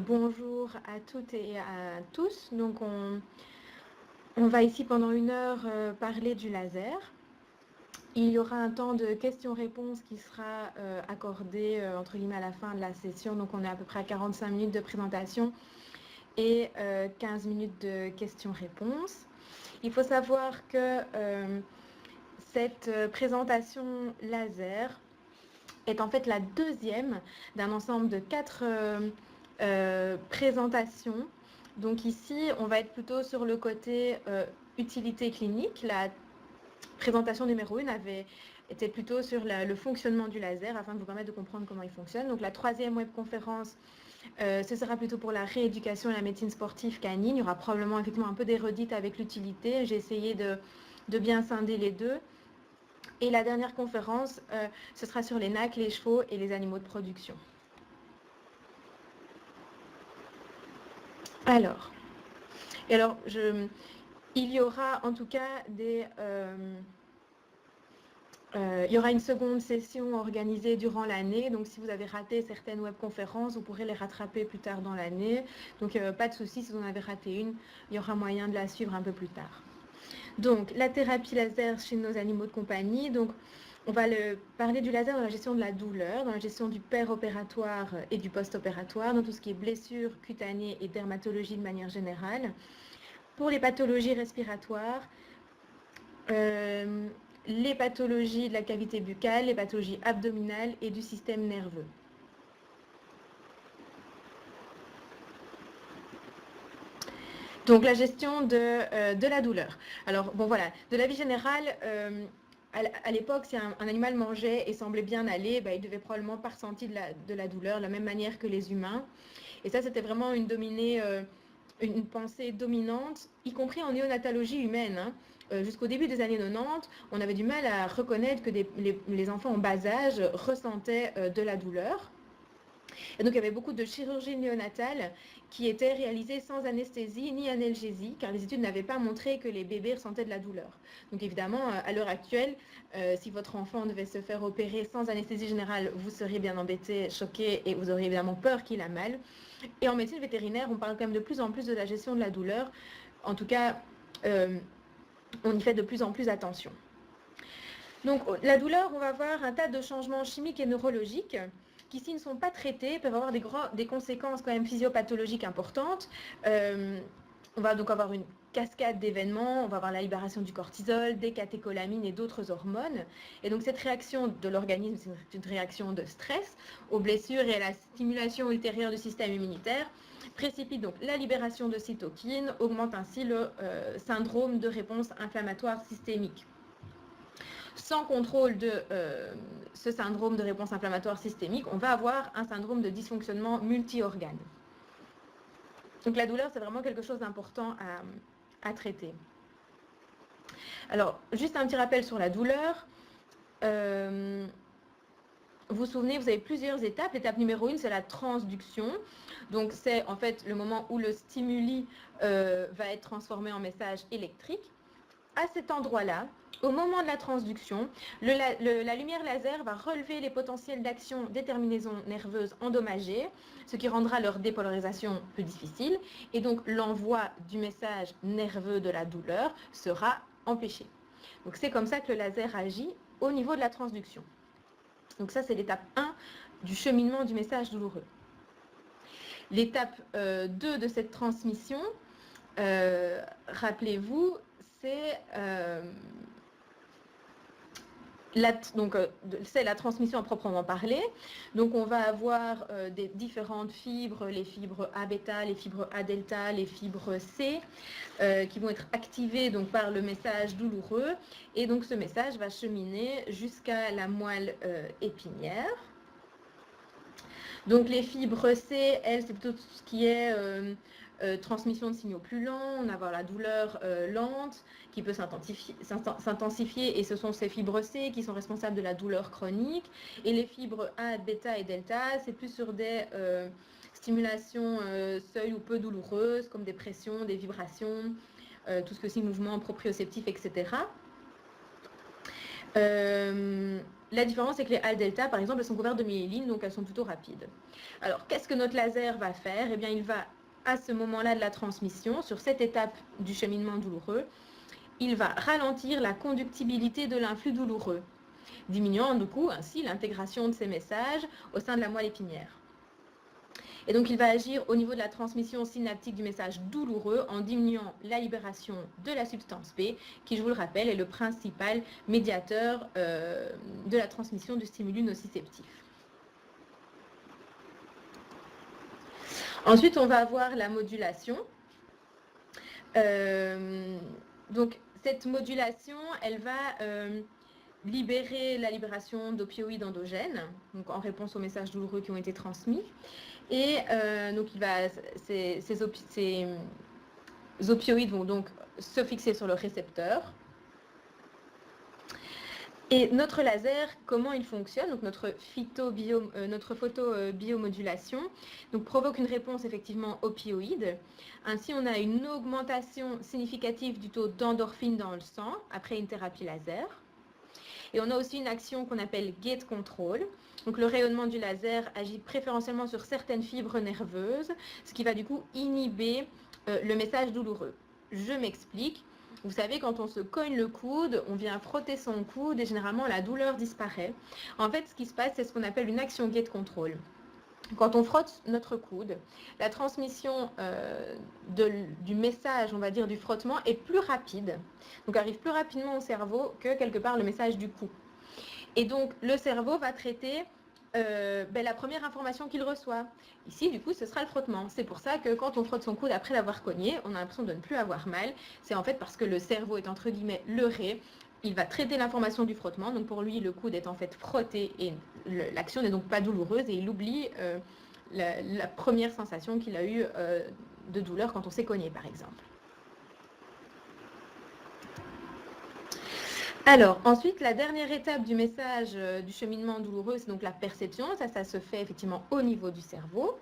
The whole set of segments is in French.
Bonjour à toutes et à tous. Donc on va ici pendant 1 heure parler du laser. Il y aura un temps de questions-réponses qui sera accordé entre guillemets à la fin de la session. Donc on est à peu près à 45 minutes de présentation et 15 minutes de questions-réponses. Il faut savoir que cette présentation laser est en fait la deuxième d'un ensemble de 4 présentations. Donc ici, on va être plutôt sur le côté utilité clinique. La présentation numéro 1 était plutôt sur le fonctionnement du laser afin de vous permettre de comprendre comment il fonctionne. Donc la troisième webconférence, ce sera plutôt pour la rééducation et la médecine sportive canine. Il y aura probablement effectivement un peu des redites avec l'utilité. J'ai essayé de bien scinder les deux. Et la dernière conférence, ce sera sur les NAC, les chevaux et les animaux de production. Alors, il y aura en tout cas il y aura une seconde session organisée durant l'année. Donc, si vous avez raté certaines webconférences, vous pourrez les rattraper plus tard dans l'année. Donc, pas de souci, si vous en avez raté une, il y aura moyen de la suivre un peu plus tard. Donc, la thérapie laser chez nos animaux de compagnie. Donc, on va parler du laser dans la gestion de la douleur, dans la gestion du péropératoire et du post-opératoire, dans tout ce qui est blessures cutanées et dermatologie de manière générale. Pour les pathologies respiratoires, les pathologies de la cavité buccale, les pathologies abdominales et du système nerveux. Donc la gestion de la douleur. Alors bon voilà, de la vie générale, à l'époque, si un animal mangeait et semblait bien aller, il devait probablement pas ressentir de la douleur de la même manière que les humains. Et ça, c'était vraiment une pensée dominante, y compris en néonatologie humaine. Jusqu'au début des années 90, on avait du mal à reconnaître que les enfants en bas âge ressentaient de la douleur. Et donc, il y avait beaucoup de chirurgie néonatale qui était réalisée sans anesthésie ni analgésie, car les études n'avaient pas montré que les bébés ressentaient de la douleur. Donc, évidemment, à l'heure actuelle, si votre enfant devait se faire opérer sans anesthésie générale, vous seriez bien embêté, choqué, et vous auriez évidemment peur qu'il a mal. Et en médecine vétérinaire, on parle quand même de plus en plus de la gestion de la douleur. En tout cas, on y fait de plus en plus attention. Donc, la douleur, on va voir un tas de changements chimiques et neurologiques qui, s'ils ne sont pas traités, peuvent avoir des conséquences quand même physiopathologiques importantes. On va donc avoir une cascade d'événements, on va avoir la libération du cortisol, des catécholamines et d'autres hormones. Et donc cette réaction de l'organisme, c'est une réaction de stress aux blessures et à la stimulation ultérieure du système immunitaire, précipite donc la libération de cytokines, augmente ainsi le syndrome de réponse inflammatoire systémique. Sans contrôle de ce syndrome de réponse inflammatoire systémique, on va avoir un syndrome de dysfonctionnement multi-organes. Donc la douleur, c'est vraiment quelque chose d'important à traiter. Alors, juste un petit rappel sur la douleur. Vous vous souvenez, vous avez plusieurs étapes. L'étape numéro 1, c'est la transduction. Donc, c'est en fait le moment où le stimuli va être transformé en message électrique. À cet endroit-là, au moment de la transduction, la lumière laser va relever les potentiels d'action des terminaisons nerveuses endommagées, ce qui rendra leur dépolarisation plus difficile. Et donc, l'envoi du message nerveux de la douleur sera empêché. Donc, c'est comme ça que le laser agit au niveau de la transduction. Donc ça, c'est l'étape 1 du cheminement du message douloureux. L'étape 2 de cette transmission, rappelez-vous, c'est la transmission à proprement parler. Donc on va avoir des différentes fibres, les fibres A-bêta, les fibres A-delta, les fibres C, qui vont être activées donc, par le message douloureux. Et donc ce message va cheminer jusqu'à la moelle épinière. Donc les fibres C, elles, c'est plutôt tout ce qui est transmission de signaux plus lents, on va avoir la douleur lente qui peut s'intensifier et ce sont ces fibres C qui sont responsables de la douleur chronique. Et les fibres A, bêta et delta, c'est plus sur des stimulations seuil ou peu douloureuses comme des pressions, des vibrations, tout ce que c'est mouvement proprioceptif, etc. La différence, c'est que les Al-delta, par exemple, elles sont couvertes de myéline, donc elles sont plutôt rapides. Alors, qu'est-ce que notre laser va faire? Eh bien, il va, à ce moment-là de la transmission, sur cette étape du cheminement douloureux, il va ralentir la conductibilité de l'influx douloureux, diminuant du coup ainsi l'intégration de ces messages au sein de la moelle épinière. Et donc il va agir au niveau de la transmission synaptique du message douloureux en diminuant la libération de la substance P, qui, je vous le rappelle, est le principal médiateur de la transmission du stimulus nociceptif. Ensuite, on va avoir la modulation. Donc cette modulation, elle va libérer la libération d'opioïdes endogènes, donc en réponse aux messages douloureux qui ont été transmis. Et donc ces opioïdes vont donc se fixer sur le récepteur. Et notre laser, comment il fonctionne? Donc notre photobiomodulation provoque une réponse effectivement opioïde. Ainsi, on a une augmentation significative du taux d'endorphine dans le sang après une thérapie laser. Et on a aussi une action qu'on appelle gate control. Donc le rayonnement du laser agit préférentiellement sur certaines fibres nerveuses, ce qui va du coup inhiber le message douloureux. Je m'explique. Vous savez, quand on se cogne le coude, on vient frotter son coude et généralement la douleur disparaît. En fait, ce qui se passe, c'est ce qu'on appelle une action gate control. Quand on frotte notre coude, la transmission du message, on va dire, du frottement est plus rapide. Donc arrive plus rapidement au cerveau que quelque part le message du coup. Et donc le cerveau va traiter la première information qu'il reçoit. Ici, du coup, ce sera le frottement. C'est pour ça que quand on frotte son coude après l'avoir cogné, on a l'impression de ne plus avoir mal. C'est en fait parce que le cerveau est entre guillemets leurré. Il va traiter l'information du frottement. Donc pour lui, le coude est en fait frotté et l'action n'est donc pas douloureuse et il oublie la première sensation qu'il a eue de douleur quand on s'est cogné, par exemple. Alors, ensuite, la dernière étape du message du cheminement douloureux, c'est donc la perception. Ça se fait effectivement au niveau du cerveau.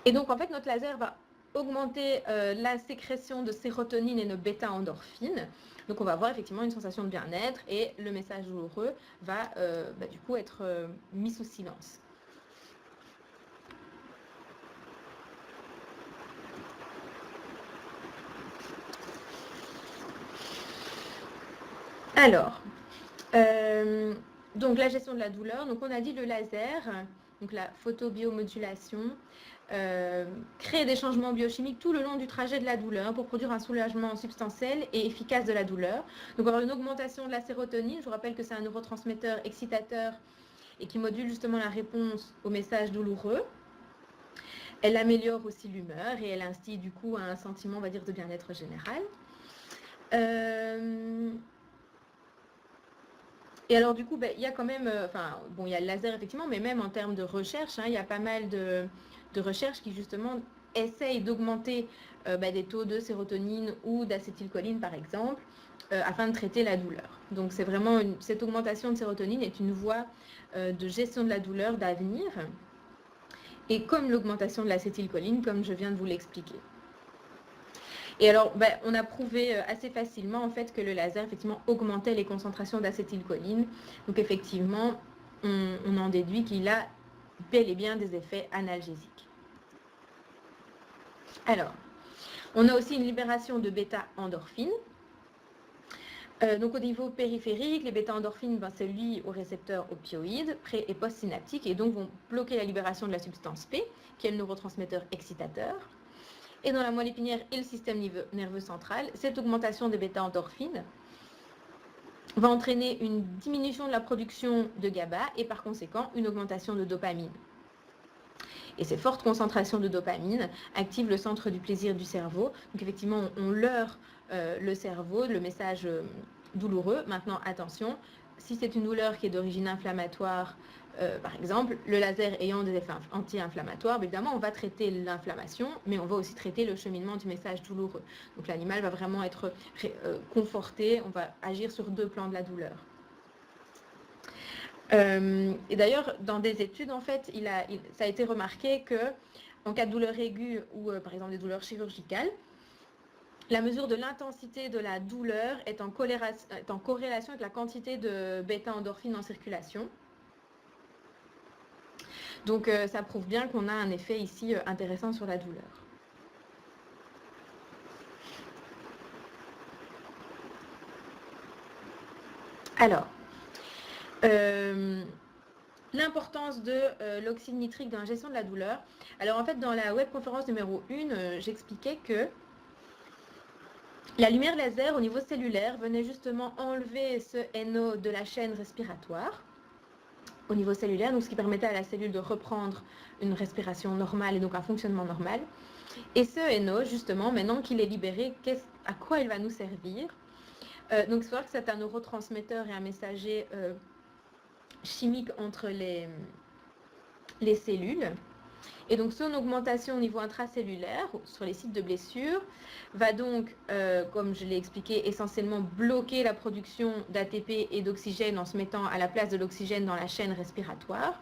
Et donc, en fait, notre laser va augmenter la sécrétion de sérotonine et de bêta-endorphine. Donc, on va avoir effectivement une sensation de bien-être et le message douloureux va du coup être mis sous silence. Alors, donc la gestion de la douleur. Donc, on a dit le laser, donc la photobiomodulation, crée des changements biochimiques tout le long du trajet de la douleur pour produire un soulagement substantiel et efficace de la douleur. Donc, avoir une augmentation de la sérotonine. Je vous rappelle que c'est un neurotransmetteur excitateur et qui module justement la réponse au message douloureux. Elle améliore aussi l'humeur et elle instille du coup un sentiment, on va dire, de bien-être général. Et alors du coup, il y a quand même, il y a le laser effectivement, mais même en termes de recherche, il y a pas mal de recherches qui justement essayent d'augmenter des taux de sérotonine ou d'acétylcholine par exemple, afin de traiter la douleur. Donc c'est vraiment cette augmentation de sérotonine est une voie de gestion de la douleur d'avenir, et comme l'augmentation de l'acétylcholine, comme je viens de vous l'expliquer. Et alors, on a prouvé assez facilement en fait que le laser effectivement augmentait les concentrations d'acétylcholine. Donc effectivement, on en déduit qu'il a bel et bien des effets analgésiques. Alors, on a aussi une libération de bêta-endorphine. Donc au niveau périphérique, les bêta-endorphines, c'est lié au récepteur opioïde pré- et post-synaptique et donc vont bloquer la libération de la substance P, qui est le neurotransmetteur excitateur. Et dans la moelle épinière et le système nerveux central, cette augmentation des bêta-endorphines va entraîner une diminution de la production de GABA et par conséquent une augmentation de dopamine. Et ces fortes concentrations de dopamine activent le centre du plaisir du cerveau. Donc effectivement, on leurre le cerveau, le message douloureux. Maintenant, attention, si c'est une douleur qui est d'origine inflammatoire, par exemple, le laser ayant des effets anti-inflammatoires, évidemment, on va traiter l'inflammation, mais on va aussi traiter le cheminement du message douloureux. Donc l'animal va vraiment être conforté, on va agir sur deux plans de la douleur. Et d'ailleurs, dans des études, en fait, ça a été remarqué que en cas de douleur aiguë ou par exemple des douleurs chirurgicales, la mesure de l'intensité de la douleur est en corrélation avec la quantité de bêta-endorphine en circulation. Donc, ça prouve bien qu'on a un effet ici intéressant sur la douleur. Alors, l'importance de l'oxyde nitrique dans la gestion de la douleur. Alors, en fait, dans la webconférence numéro 1, j'expliquais que la lumière laser au niveau cellulaire venait justement enlever ce NO de la chaîne respiratoire au niveau cellulaire, donc ce qui permettait à la cellule de reprendre une respiration normale et donc un fonctionnement normal. Et ce NO, justement, maintenant qu'il est libéré, à quoi il va nous servir? Donc, il faut voir que c'est un neurotransmetteur et un messager chimique entre les cellules. Et donc, son augmentation au niveau intracellulaire, sur les sites de blessure, va donc, comme je l'ai expliqué, essentiellement bloquer la production d'ATP et d'oxygène en se mettant à la place de l'oxygène dans la chaîne respiratoire.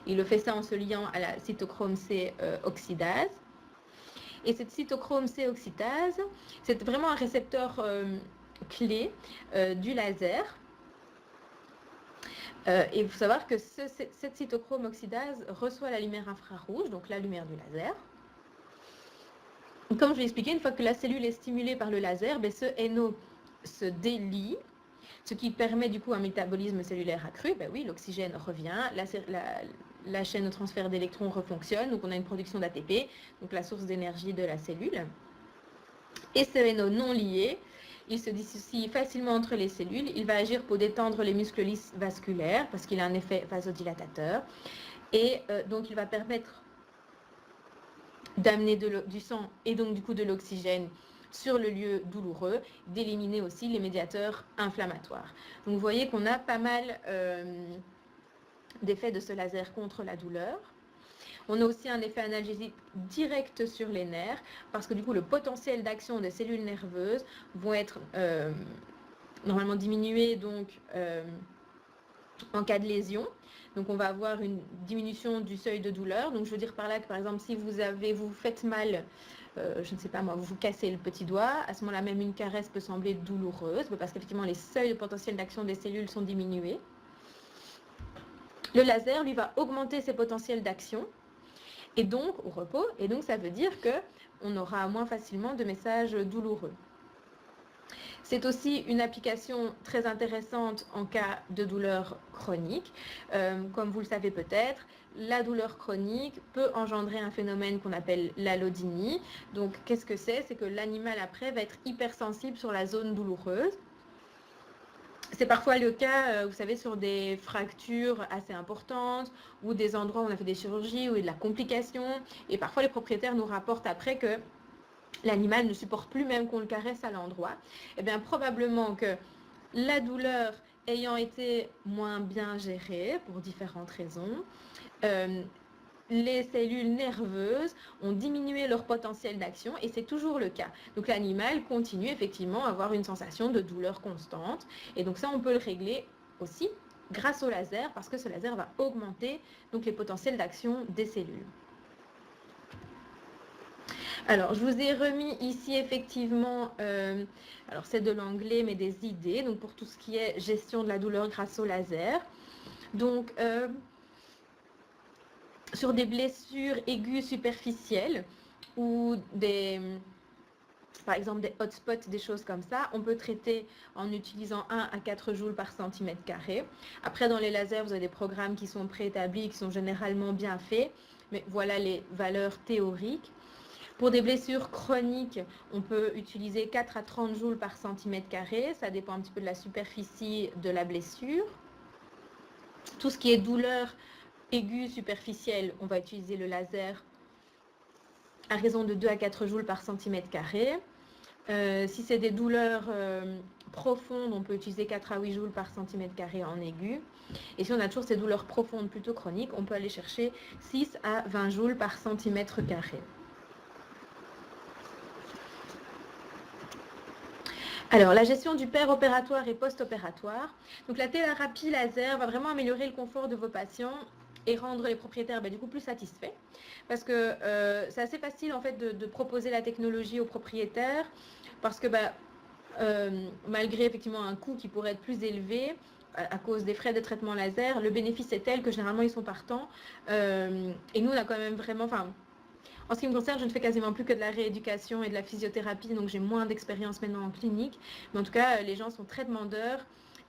Il le fait ça en se liant à la cytochrome C oxydase. Et cette cytochrome C oxydase, c'est vraiment un récepteur clé du laser. Et il faut savoir que cette cytochrome oxydase reçoit la lumière infrarouge, donc la lumière du laser. Comme je l'ai expliqué, une fois que la cellule est stimulée par le laser, ce NO se délie, ce qui permet du coup un métabolisme cellulaire accru. Oui, l'oxygène revient, la chaîne de transfert d'électrons refonctionne, donc on a une production d'ATP, donc la source d'énergie de la cellule. Et ce NO non lié, il se dissocie facilement entre les cellules. Il va agir pour détendre les muscles lisses vasculaires parce qu'il a un effet vasodilatateur. Et donc, il va permettre d'amener du sang et donc du coup de l'oxygène sur le lieu douloureux, d'éliminer aussi les médiateurs inflammatoires. Donc, vous voyez qu'on a pas mal d'effets de ce laser contre la douleur. On a aussi un effet analgésique direct sur les nerfs parce que du coup le potentiel d'action des cellules nerveuses vont être normalement diminué donc en cas de lésion. Donc on va avoir une diminution du seuil de douleur. Donc je veux dire par là que par exemple si vous faites mal, je ne sais pas moi, vous vous cassez le petit doigt, à ce moment-là même une caresse peut sembler douloureuse parce qu'effectivement les seuils de potentiel d'action des cellules sont diminués. Le laser lui va augmenter ses potentiels d'action. Et donc, au repos, et donc ça veut dire qu'on aura moins facilement de messages douloureux. C'est aussi une application très intéressante en cas de douleur chronique. Comme vous le savez peut-être, la douleur chronique peut engendrer un phénomène qu'on appelle l'allodynie. Donc, qu'est-ce que c'est? C'est que l'animal après va être hypersensible sur la zone douloureuse. C'est parfois le cas, vous savez, sur des fractures assez importantes ou des endroits où on a fait des chirurgies ou de la complication. Et parfois, les propriétaires nous rapportent après que l'animal ne supporte plus même qu'on le caresse à l'endroit. Eh bien, probablement que la douleur ayant été moins bien gérée pour différentes raisons, les cellules nerveuses ont diminué leur potentiel d'action et c'est toujours le cas. Donc l'animal continue effectivement à avoir une sensation de douleur constante et donc ça on peut le régler aussi grâce au laser parce que ce laser va augmenter donc les potentiels d'action des cellules. Alors, je vous ai remis ici effectivement, alors c'est de l'anglais mais des idées, donc pour tout ce qui est gestion de la douleur grâce au laser. Donc, sur des blessures aiguës superficielles ou par exemple des hotspots, des choses comme ça, on peut traiter en utilisant 1 à 4 joules par centimètre carré. Après, dans les lasers, vous avez des programmes qui sont préétablis, qui sont généralement bien faits, mais voilà les valeurs théoriques. Pour des blessures chroniques, on peut utiliser 4 à 30 joules par centimètre carré, ça dépend un petit peu de la superficie de la blessure. Tout ce qui est douleur aiguë superficielle, on va utiliser le laser à raison de 2 à 4 joules par centimètre carré. Si c'est des douleurs profondes, on peut utiliser 4 à 8 joules par centimètre carré en aigu. Et si on a toujours ces douleurs profondes plutôt chroniques, on peut aller chercher 6 à 20 joules par centimètre carré. Alors, la gestion du péropératoire et post-opératoire. Donc, la thérapie laser va vraiment améliorer le confort de vos patients et rendre les propriétaires du coup plus satisfaits. Parce que c'est assez facile en fait de proposer la technologie aux propriétaires parce que malgré effectivement un coût qui pourrait être plus élevé à cause des frais de traitement laser, le bénéfice est tel que généralement ils sont partants. Et nous on a quand même vraiment, enfin, en ce qui me concerne, je ne fais quasiment plus que de la rééducation et de la physiothérapie, donc j'ai moins d'expérience maintenant en clinique. Mais en tout cas, les gens sont très demandeurs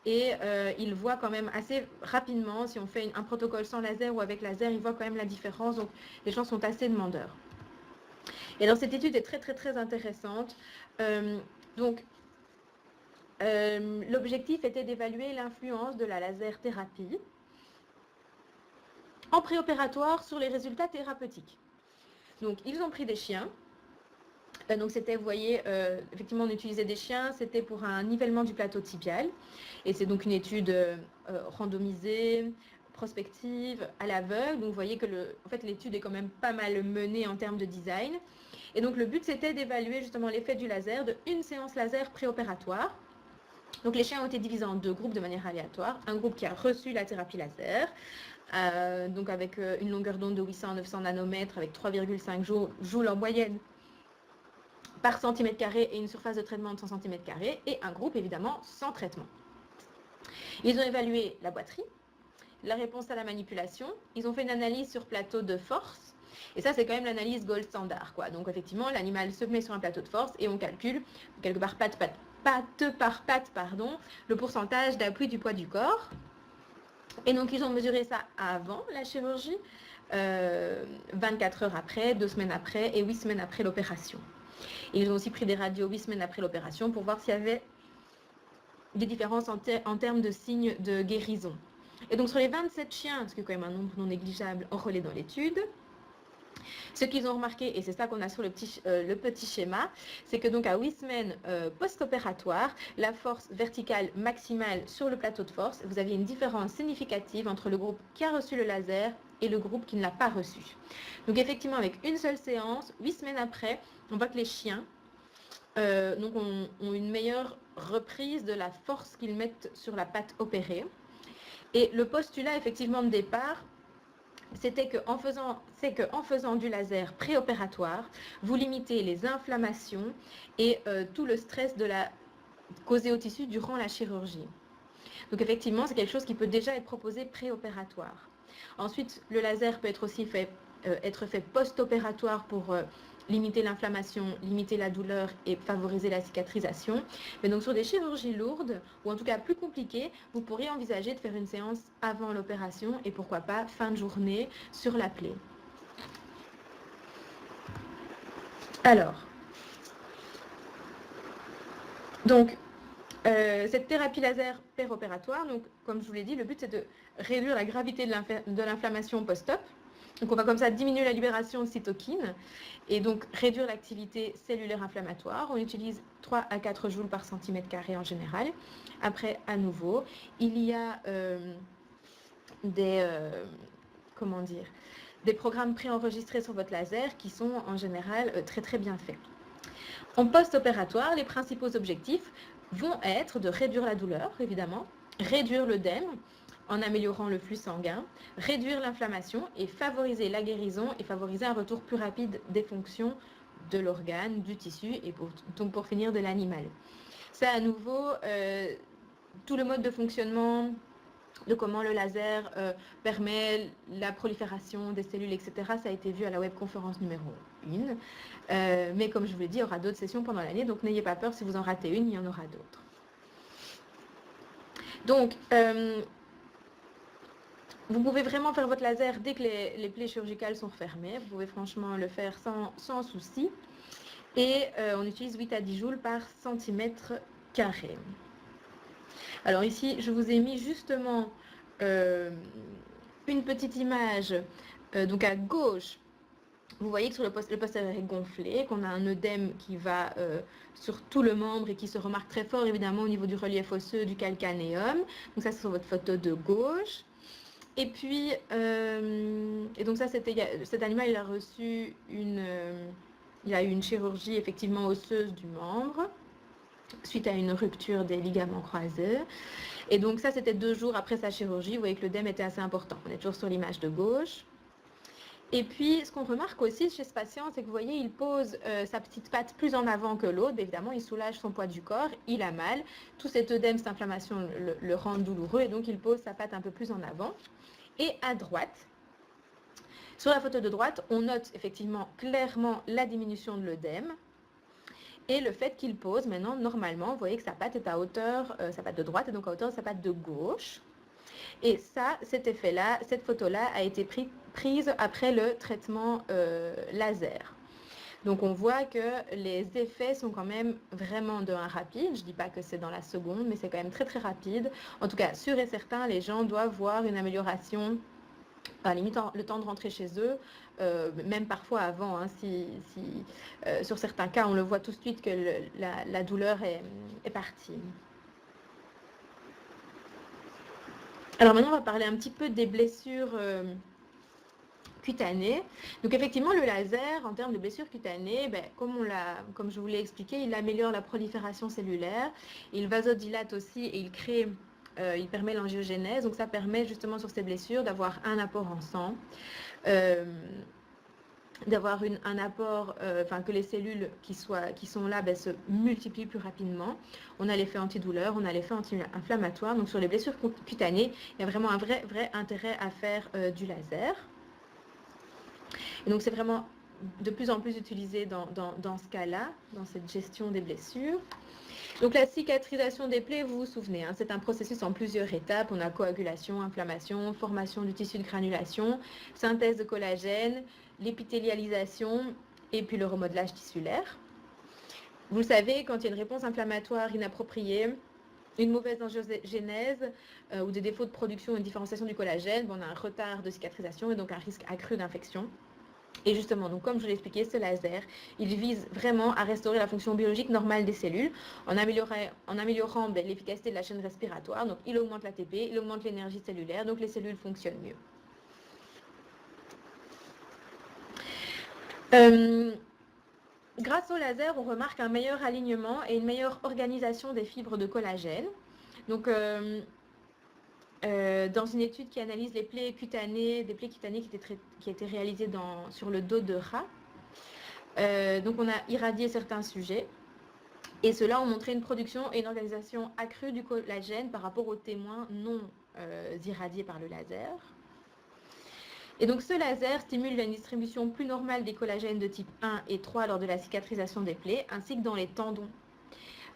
et ils voient quand même assez rapidement, si on fait un protocole sans laser ou avec laser, ils voient quand même la différence. Donc les gens sont assez demandeurs. Et dans cette étude est très très très intéressante. L'objectif était d'évaluer l'influence de la laser thérapie en préopératoire sur les résultats thérapeutiques. Donc, ils ont pris des chiens. Donc, c'était, vous voyez, effectivement, on utilisait des chiens. C'était pour un nivellement du plateau tibial. Et c'est donc une étude randomisée, prospective, à l'aveugle. Donc, vous voyez que en fait, l'étude est quand même pas mal menée en termes de design. Et donc, le but, c'était d'évaluer justement l'effet du laser de une séance laser préopératoire. Donc, les chiens ont été divisés en 2 groupes de manière aléatoire. Un groupe qui a reçu la thérapie laser, donc avec une longueur d'onde de 800 à 900 nanomètres, avec 3,5 joules en moyenne par centimètre carré et une surface de traitement de 100 cm², et un groupe évidemment sans traitement. Ils ont évalué la boiterie, la réponse à la manipulation, ils ont fait une analyse sur plateau de force, et ça c'est quand même l'analyse gold standard, quoi. Donc effectivement l'animal se met sur un plateau de force et on calcule quelque part patte par patte, le pourcentage d'appui du poids du corps. Et donc ils ont mesuré ça avant la chirurgie, 24 heures après, 2 semaines après et 8 semaines après l'opération. Ils ont aussi pris des radios 8 semaines après l'opération pour voir s'il y avait des différences en termes de signes de guérison. Et donc sur les 27 chiens, ce qui est quand même un nombre non négligeable enrôlés dans l'étude, ce qu'ils ont remarqué, et c'est ça qu'on a sur le petit schéma, c'est que donc à 8 semaines post-opératoire, la force verticale maximale sur le plateau de force, vous aviez une différence significative entre le groupe qui a reçu le laser et le groupe qui ne l'a pas reçu. Donc effectivement, avec une seule séance, 8 semaines après, on voit que les chiens ont une meilleure reprise de la force qu'ils mettent sur la patte opérée. Et le postulat effectivement de départ, c'était qu'en faisant du laser préopératoire, vous limitez les inflammations et tout le stress causé au tissu durant la chirurgie. Donc effectivement, c'est quelque chose qui peut déjà être proposé préopératoire. Ensuite, le laser peut être aussi être fait post-opératoire pour limiter l'inflammation, limiter la douleur et favoriser la cicatrisation. Mais donc sur des chirurgies lourdes, ou en tout cas plus compliquées, vous pourriez envisager de faire une séance avant l'opération et pourquoi pas fin de journée sur la plaie. Alors, donc, cette thérapie laser péropératoire, donc, comme je vous l'ai dit, le but c'est de réduire la gravité de l'inflammation post-op. Donc on va comme ça diminuer la libération de cytokines et donc réduire l'activité cellulaire inflammatoire. On utilise 3 à 4 joules par centimètre carré en général. Après, à nouveau, il y a des programmes préenregistrés sur votre laser qui sont en général très très bien faits. En post-opératoire, les principaux objectifs vont être de réduire la douleur, évidemment, réduire l'œdème, en améliorant le flux sanguin, réduire l'inflammation et favoriser la guérison et favoriser un retour plus rapide des fonctions de l'organe, du tissu et donc pour finir de l'animal. Ça à nouveau, tout le mode de fonctionnement, de comment le laser permet la prolifération des cellules, etc. Ça a été vu à la webconférence numéro 1. Mais comme je vous l'ai dit, il y aura d'autres sessions pendant l'année, donc n'ayez pas peur, si vous en ratez une, il y en aura d'autres. Donc, vous pouvez vraiment faire votre laser dès que les plaies chirurgicales sont fermées. Vous pouvez franchement le faire sans souci. Et on utilise 8 à 10 joules par centimètre carré. Alors ici, je vous ai mis justement une petite image. Donc à gauche, vous voyez que sur le postérieur est gonflé, qu'on a un œdème qui va sur tout le membre et qui se remarque très fort évidemment au niveau du relief osseux du calcanéum. Donc ça, c'est sur votre photo de gauche. Et puis, et donc ça, cet animal, il a reçu il a eu une chirurgie effectivement osseuse du membre. suite à une rupture des ligaments croisés. Et donc ça, c'était 2 jours après sa chirurgie. Vous voyez que l'œdème était assez important. On est toujours sur l'image de gauche. Et puis, ce qu'on remarque aussi chez ce patient, c'est que vous voyez, il pose sa petite patte plus en avant que l'autre. Évidemment, il soulage son poids du corps, il a mal. Tout cet œdème, cette inflammation le rend douloureux et donc il pose sa patte un peu plus en avant. Et à droite, sur la photo de droite, on note effectivement clairement la diminution de l'œdème. Et le fait qu'il pose maintenant, normalement, vous voyez que sa patte est à hauteur, sa patte de droite est donc à hauteur de sa patte de gauche. Et ça, cet effet-là, cette photo-là a été prise après le traitement laser. Donc on voit que les effets sont quand même vraiment de 1 rapide. Je ne dis pas que c'est dans la seconde, mais c'est quand même très très rapide. En tout cas, sûr et certain, les gens doivent voir une amélioration à la limite le temps de rentrer chez eux, même parfois avant, hein, sur certains cas, on le voit tout de suite que la douleur est partie. Alors maintenant, on va parler un petit peu des blessures cutanées. Donc effectivement, le laser, en termes de blessures cutanées, comme je vous l'ai expliqué, il améliore la prolifération cellulaire, il vasodilate aussi et il permet l'angiogénèse. Donc ça permet justement sur ces blessures d'avoir un apport en sang, d'avoir un apport, que les cellules qui sont là se multiplient plus rapidement. On a l'effet antidouleur, on a l'effet anti-inflammatoire. Donc sur les blessures cutanées, il y a vraiment un vrai intérêt à faire du laser. Et donc c'est vraiment de plus en plus utilisé dans ce cas-là, dans cette gestion des blessures. Donc la cicatrisation des plaies, vous vous souvenez, hein, c'est un processus en plusieurs étapes. On a coagulation, inflammation, formation du tissu de granulation, synthèse de collagène, l'épithélialisation et puis le remodelage tissulaire. Vous le savez, quand il y a une réponse inflammatoire inappropriée, une mauvaise angiogénèse ou des défauts de production ou une différenciation du collagène, on a un retard de cicatrisation et donc un risque accru d'infection. Et justement, donc comme je l'ai expliqué, ce laser, il vise vraiment à restaurer la fonction biologique normale des cellules en améliorant l'efficacité de la chaîne respiratoire. Donc il augmente l'ATP, il augmente l'énergie cellulaire, donc les cellules fonctionnent mieux. Grâce au laser, on remarque un meilleur alignement et une meilleure organisation des fibres de collagène. Donc, dans une étude qui analyse les plaies cutanées, des plaies cutanées qui étaient réalisées sur le dos de rat, donc on a irradié certains sujets et ceux-là ont montré une production et une organisation accrue du collagène par rapport aux témoins non irradiés par le laser. Et donc ce laser stimule une distribution plus normale des collagènes de type 1 et 3 lors de la cicatrisation des plaies, ainsi que dans les tendons.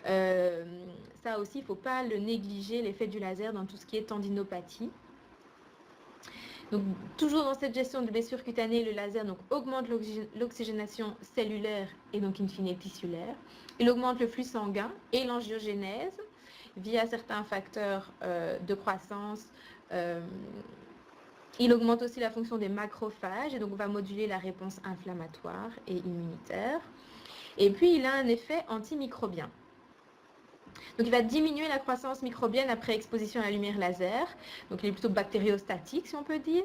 Ça aussi, il ne faut pas le négliger, l'effet du laser dans tout ce qui est tendinopathie. Donc, toujours dans cette gestion de blessures cutanées, le laser augmente l'oxygénation cellulaire et donc in fine tissulaire. Il augmente le flux sanguin et l'angiogénèse via certains facteurs de croissance. Il augmente aussi la fonction des macrophages et donc on va moduler la réponse inflammatoire et immunitaire. Et puis, il a un effet antimicrobien. Donc, il va diminuer la croissance microbienne après exposition à la lumière laser. Donc, il est plutôt bactériostatique, si on peut dire,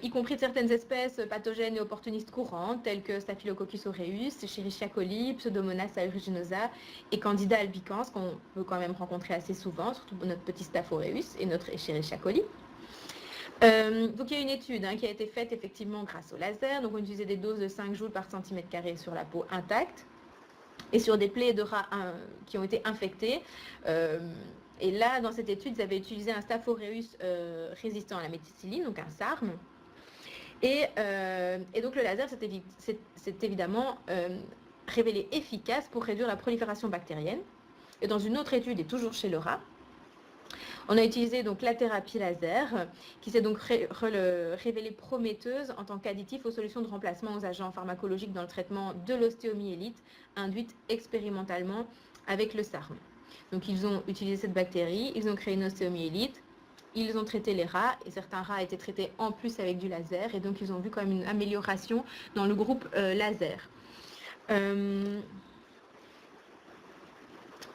y compris de certaines espèces pathogènes et opportunistes courantes, telles que Staphylococcus aureus, Escherichia coli, Pseudomonas aeruginosa et Candida albicans, qu'on peut quand même rencontrer assez souvent, surtout notre petit Staph aureus et notre Escherichia coli. Donc, il y a une étude qui a été faite effectivement grâce au laser. Donc, on utilisait des doses de 5 joules par centimètre carré sur la peau intacte et sur des plaies de rats qui ont été infectées. Et là, dans cette étude, ils avaient utilisé un Staph aureus résistant à la méticilline, donc un SARM. Et donc, le laser s'est évidemment révélé efficace pour réduire la prolifération bactérienne. Et dans une autre étude, et toujours chez le rat, on a utilisé donc la thérapie laser qui s'est donc révélée prometteuse en tant qu'additif aux solutions de remplacement aux agents pharmacologiques dans le traitement de l'ostéomyélite induite expérimentalement avec le SARM. Donc ils ont utilisé cette bactérie, ils ont créé une ostéomyélite, ils ont traité les rats et certains rats étaient traités en plus avec du laser et donc ils ont vu quand même une amélioration dans le groupe laser.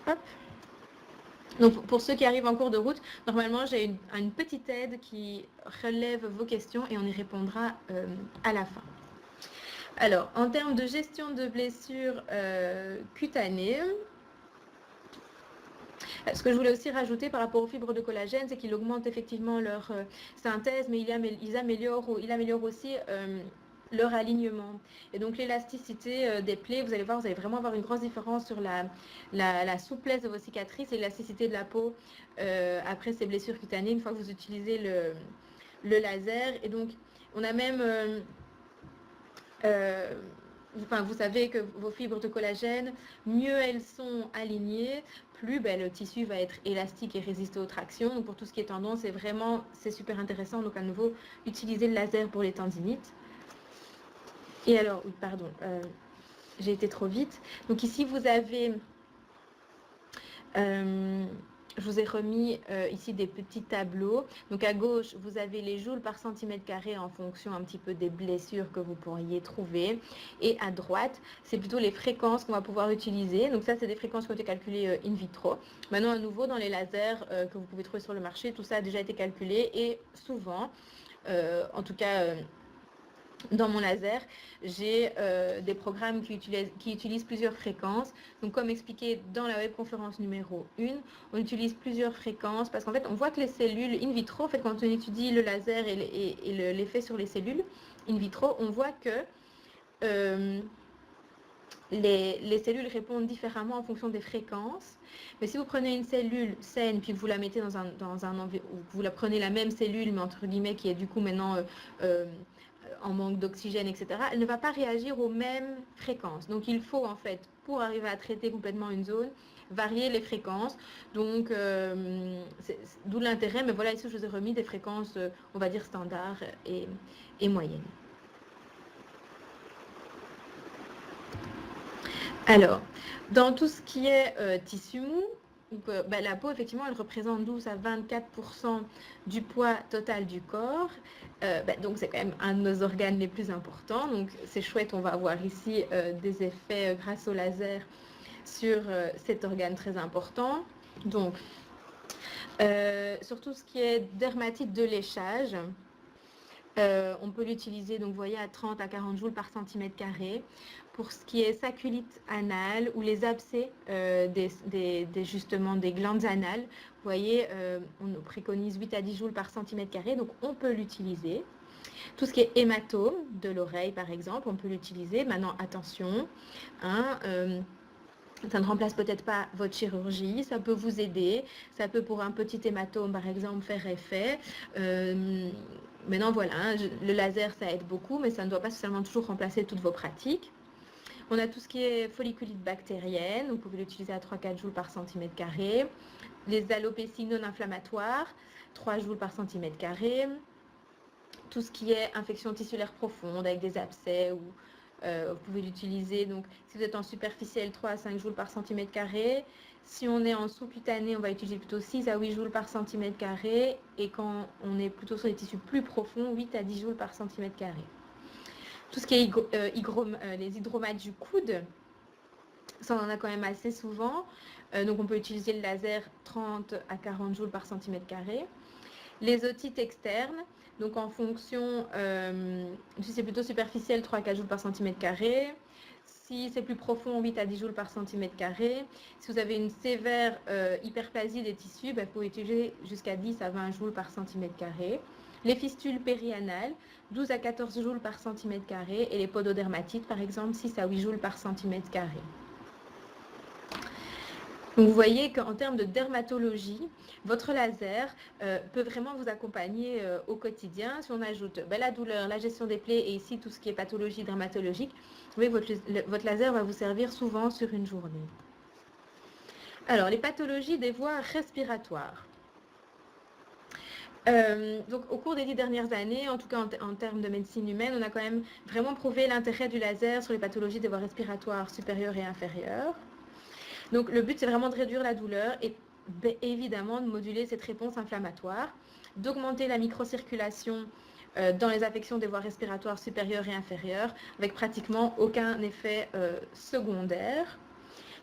Hop. Donc, pour ceux qui arrivent en cours de route, normalement, j'ai une petite aide qui relève vos questions et on y répondra à la fin. Alors, en termes de gestion de blessures cutanées, Ce que je voulais aussi rajouter par rapport aux fibres de collagène, c'est qu'il augmente effectivement leur synthèse, mais il améliore aussi leur alignement. Et donc l'élasticité des plaies, vous allez voir, vous allez vraiment avoir une grosse différence sur la souplesse de vos cicatrices et l'élasticité de la peau après ces blessures cutanées, une fois que vous utilisez le laser. Et donc, on a même... vous savez que vos fibres de collagène, mieux elles sont alignées, plus le tissu va être élastique et résister aux tractions. Donc pour tout ce qui est tendon, c'est super intéressant. Donc à nouveau, utiliser le laser pour les tendinites. Et alors, oui, pardon, j'ai été trop vite. Donc ici, vous avez... je vous ai remis ici des petits tableaux. Donc à gauche, vous avez les joules par centimètre carré en fonction un petit peu des blessures que vous pourriez trouver. Et à droite, c'est plutôt les fréquences qu'on va pouvoir utiliser. Donc ça, c'est des fréquences qui ont été calculées in vitro. Maintenant, à nouveau, dans les lasers que vous pouvez trouver sur le marché, tout ça a déjà été calculé. Et souvent, en tout cas... dans mon laser, j'ai des programmes qui utilisent plusieurs fréquences. Donc, comme expliqué dans la webconférence numéro 1, on utilise plusieurs fréquences parce qu'en fait, on voit que les cellules in vitro, en fait, quand on étudie le laser et l'effet sur les cellules in vitro, on voit que les cellules répondent différemment en fonction des fréquences. Mais si vous prenez une cellule saine, puis vous la mettez dans un ou vous la prenez la même cellule, mais entre guillemets, qui est du coup maintenant... en manque d'oxygène, etc., elle ne va pas réagir aux mêmes fréquences. Donc, il faut, en fait, pour arriver à traiter complètement une zone, varier les fréquences. Donc, d'où l'intérêt. Mais voilà, ici, je vous ai remis des fréquences, on va dire, standards et moyennes. Alors, dans tout ce qui est tissu mou, donc, la peau, effectivement, elle représente 12 à 24% du poids total du corps. Donc, c'est quand même un de nos organes les plus importants. Donc, c'est chouette, on va avoir ici des effets grâce au laser sur cet organe très important. Donc, sur tout ce qui est dermatite de léchage, on peut l'utiliser, donc vous voyez, à 30 à 40 joules par centimètre carré. Pour ce qui est saculite anale ou les abcès justement des glandes anales, vous voyez, on préconise 8 à 10 joules par centimètre carré, donc on peut l'utiliser. Tout ce qui est hématome de l'oreille, par exemple, on peut l'utiliser. Maintenant, attention, ça ne remplace peut-être pas votre chirurgie, ça peut vous aider, ça peut pour un petit hématome par exemple faire effet. Maintenant voilà, le laser ça aide beaucoup, mais ça ne doit pas seulement toujours remplacer toutes vos pratiques. On a tout ce qui est folliculite bactérienne, vous pouvez l'utiliser à 3-4 joules par centimètre carré. Les alopécies non inflammatoires, 3 joules par centimètre carré. Tout ce qui est infection tissulaire profonde avec des abcès ou vous pouvez l'utiliser, donc si vous êtes en superficiel, 3 à 5 joules par centimètre carré. Si on est en sous-cutané, on va utiliser plutôt 6 à 8 joules par centimètre carré. Et quand on est plutôt sur les tissus plus profonds, 8 à 10 joules par centimètre carré. Tout ce qui est les hydromates du coude, ça on en a quand même assez souvent. Donc on peut utiliser le laser 30 à 40 joules par centimètre carré. Les otites externes, donc en fonction, si c'est plutôt superficiel, 3 à 4 joules par centimètre carré. Si c'est plus profond, 8 à 10 joules par centimètre carré. Si vous avez une sévère hyperplasie des tissus, vous pouvez utiliser jusqu'à 10 à 20 joules par centimètre carré. Les fistules périanales, 12 à 14 joules par centimètre carré. Et les pododermatites, par exemple, 6 à 8 joules par centimètre carré. Donc vous voyez qu'en termes de dermatologie, votre laser peut vraiment vous accompagner au quotidien. Si on ajoute la douleur, la gestion des plaies et ici tout ce qui est pathologie dermatologique, vous voyez, votre laser va vous servir souvent sur une journée. Alors, les pathologies des voies respiratoires. Donc, au cours des 10 dernières années, en tout cas en termes de médecine humaine, on a quand même vraiment prouvé l'intérêt du laser sur les pathologies des voies respiratoires supérieures et inférieures. Donc, le but, c'est vraiment de réduire la douleur et évidemment de moduler cette réponse inflammatoire, d'augmenter la microcirculation dans les affections des voies respiratoires supérieures et inférieures, avec pratiquement aucun effet secondaire.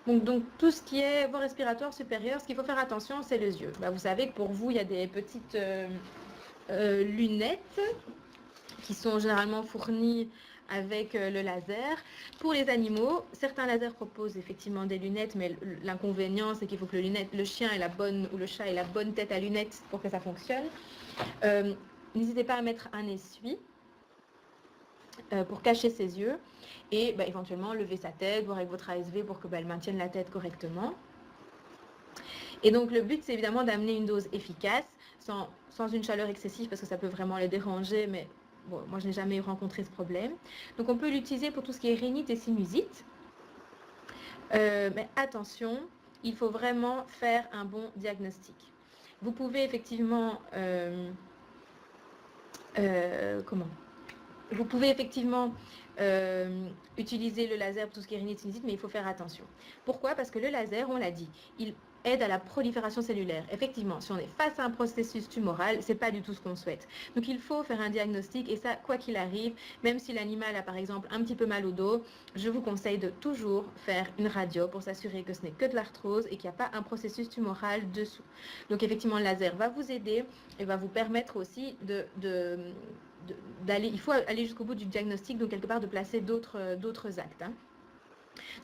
Donc, tout ce qui est voie respiratoire supérieure, ce qu'il faut faire attention, c'est les yeux. Vous savez que pour vous, il y a des petites lunettes qui sont généralement fournies avec le laser. Pour les animaux, certains lasers proposent effectivement des lunettes, mais l'inconvénient, c'est qu'il faut que le chien ait la bonne, ou le chat ait la bonne tête à lunettes pour que ça fonctionne. N'hésitez pas à mettre un essuie pour cacher ses yeux et éventuellement lever sa tête, voir avec votre ASV pour que elle maintienne la tête correctement. Et donc le but, c'est évidemment d'amener une dose efficace, sans une chaleur excessive, parce que ça peut vraiment les déranger, mais bon, moi je n'ai jamais rencontré ce problème. Donc on peut l'utiliser pour tout ce qui est rhinite et sinusite. Mais attention, il faut vraiment faire un bon diagnostic. Vous pouvez effectivement... Vous pouvez effectivement utiliser le laser pour tout ce qui est rhinite, sinusite, mais il faut faire attention. Pourquoi? Parce que le laser, on l'a dit, il aide à la prolifération cellulaire. Effectivement, si on est face à un processus tumoral, c'est pas du tout ce qu'on souhaite. Donc il faut faire un diagnostic et ça, quoi qu'il arrive, même si l'animal a par exemple un petit peu mal au dos, je vous conseille de toujours faire une radio pour s'assurer que ce n'est que de l'arthrose et qu'il n'y a pas un processus tumoral dessous. Donc effectivement, le laser va vous aider et va vous permettre aussi d'aller, il faut aller jusqu'au bout du diagnostic, donc quelque part de placer d'autres actes. Hein.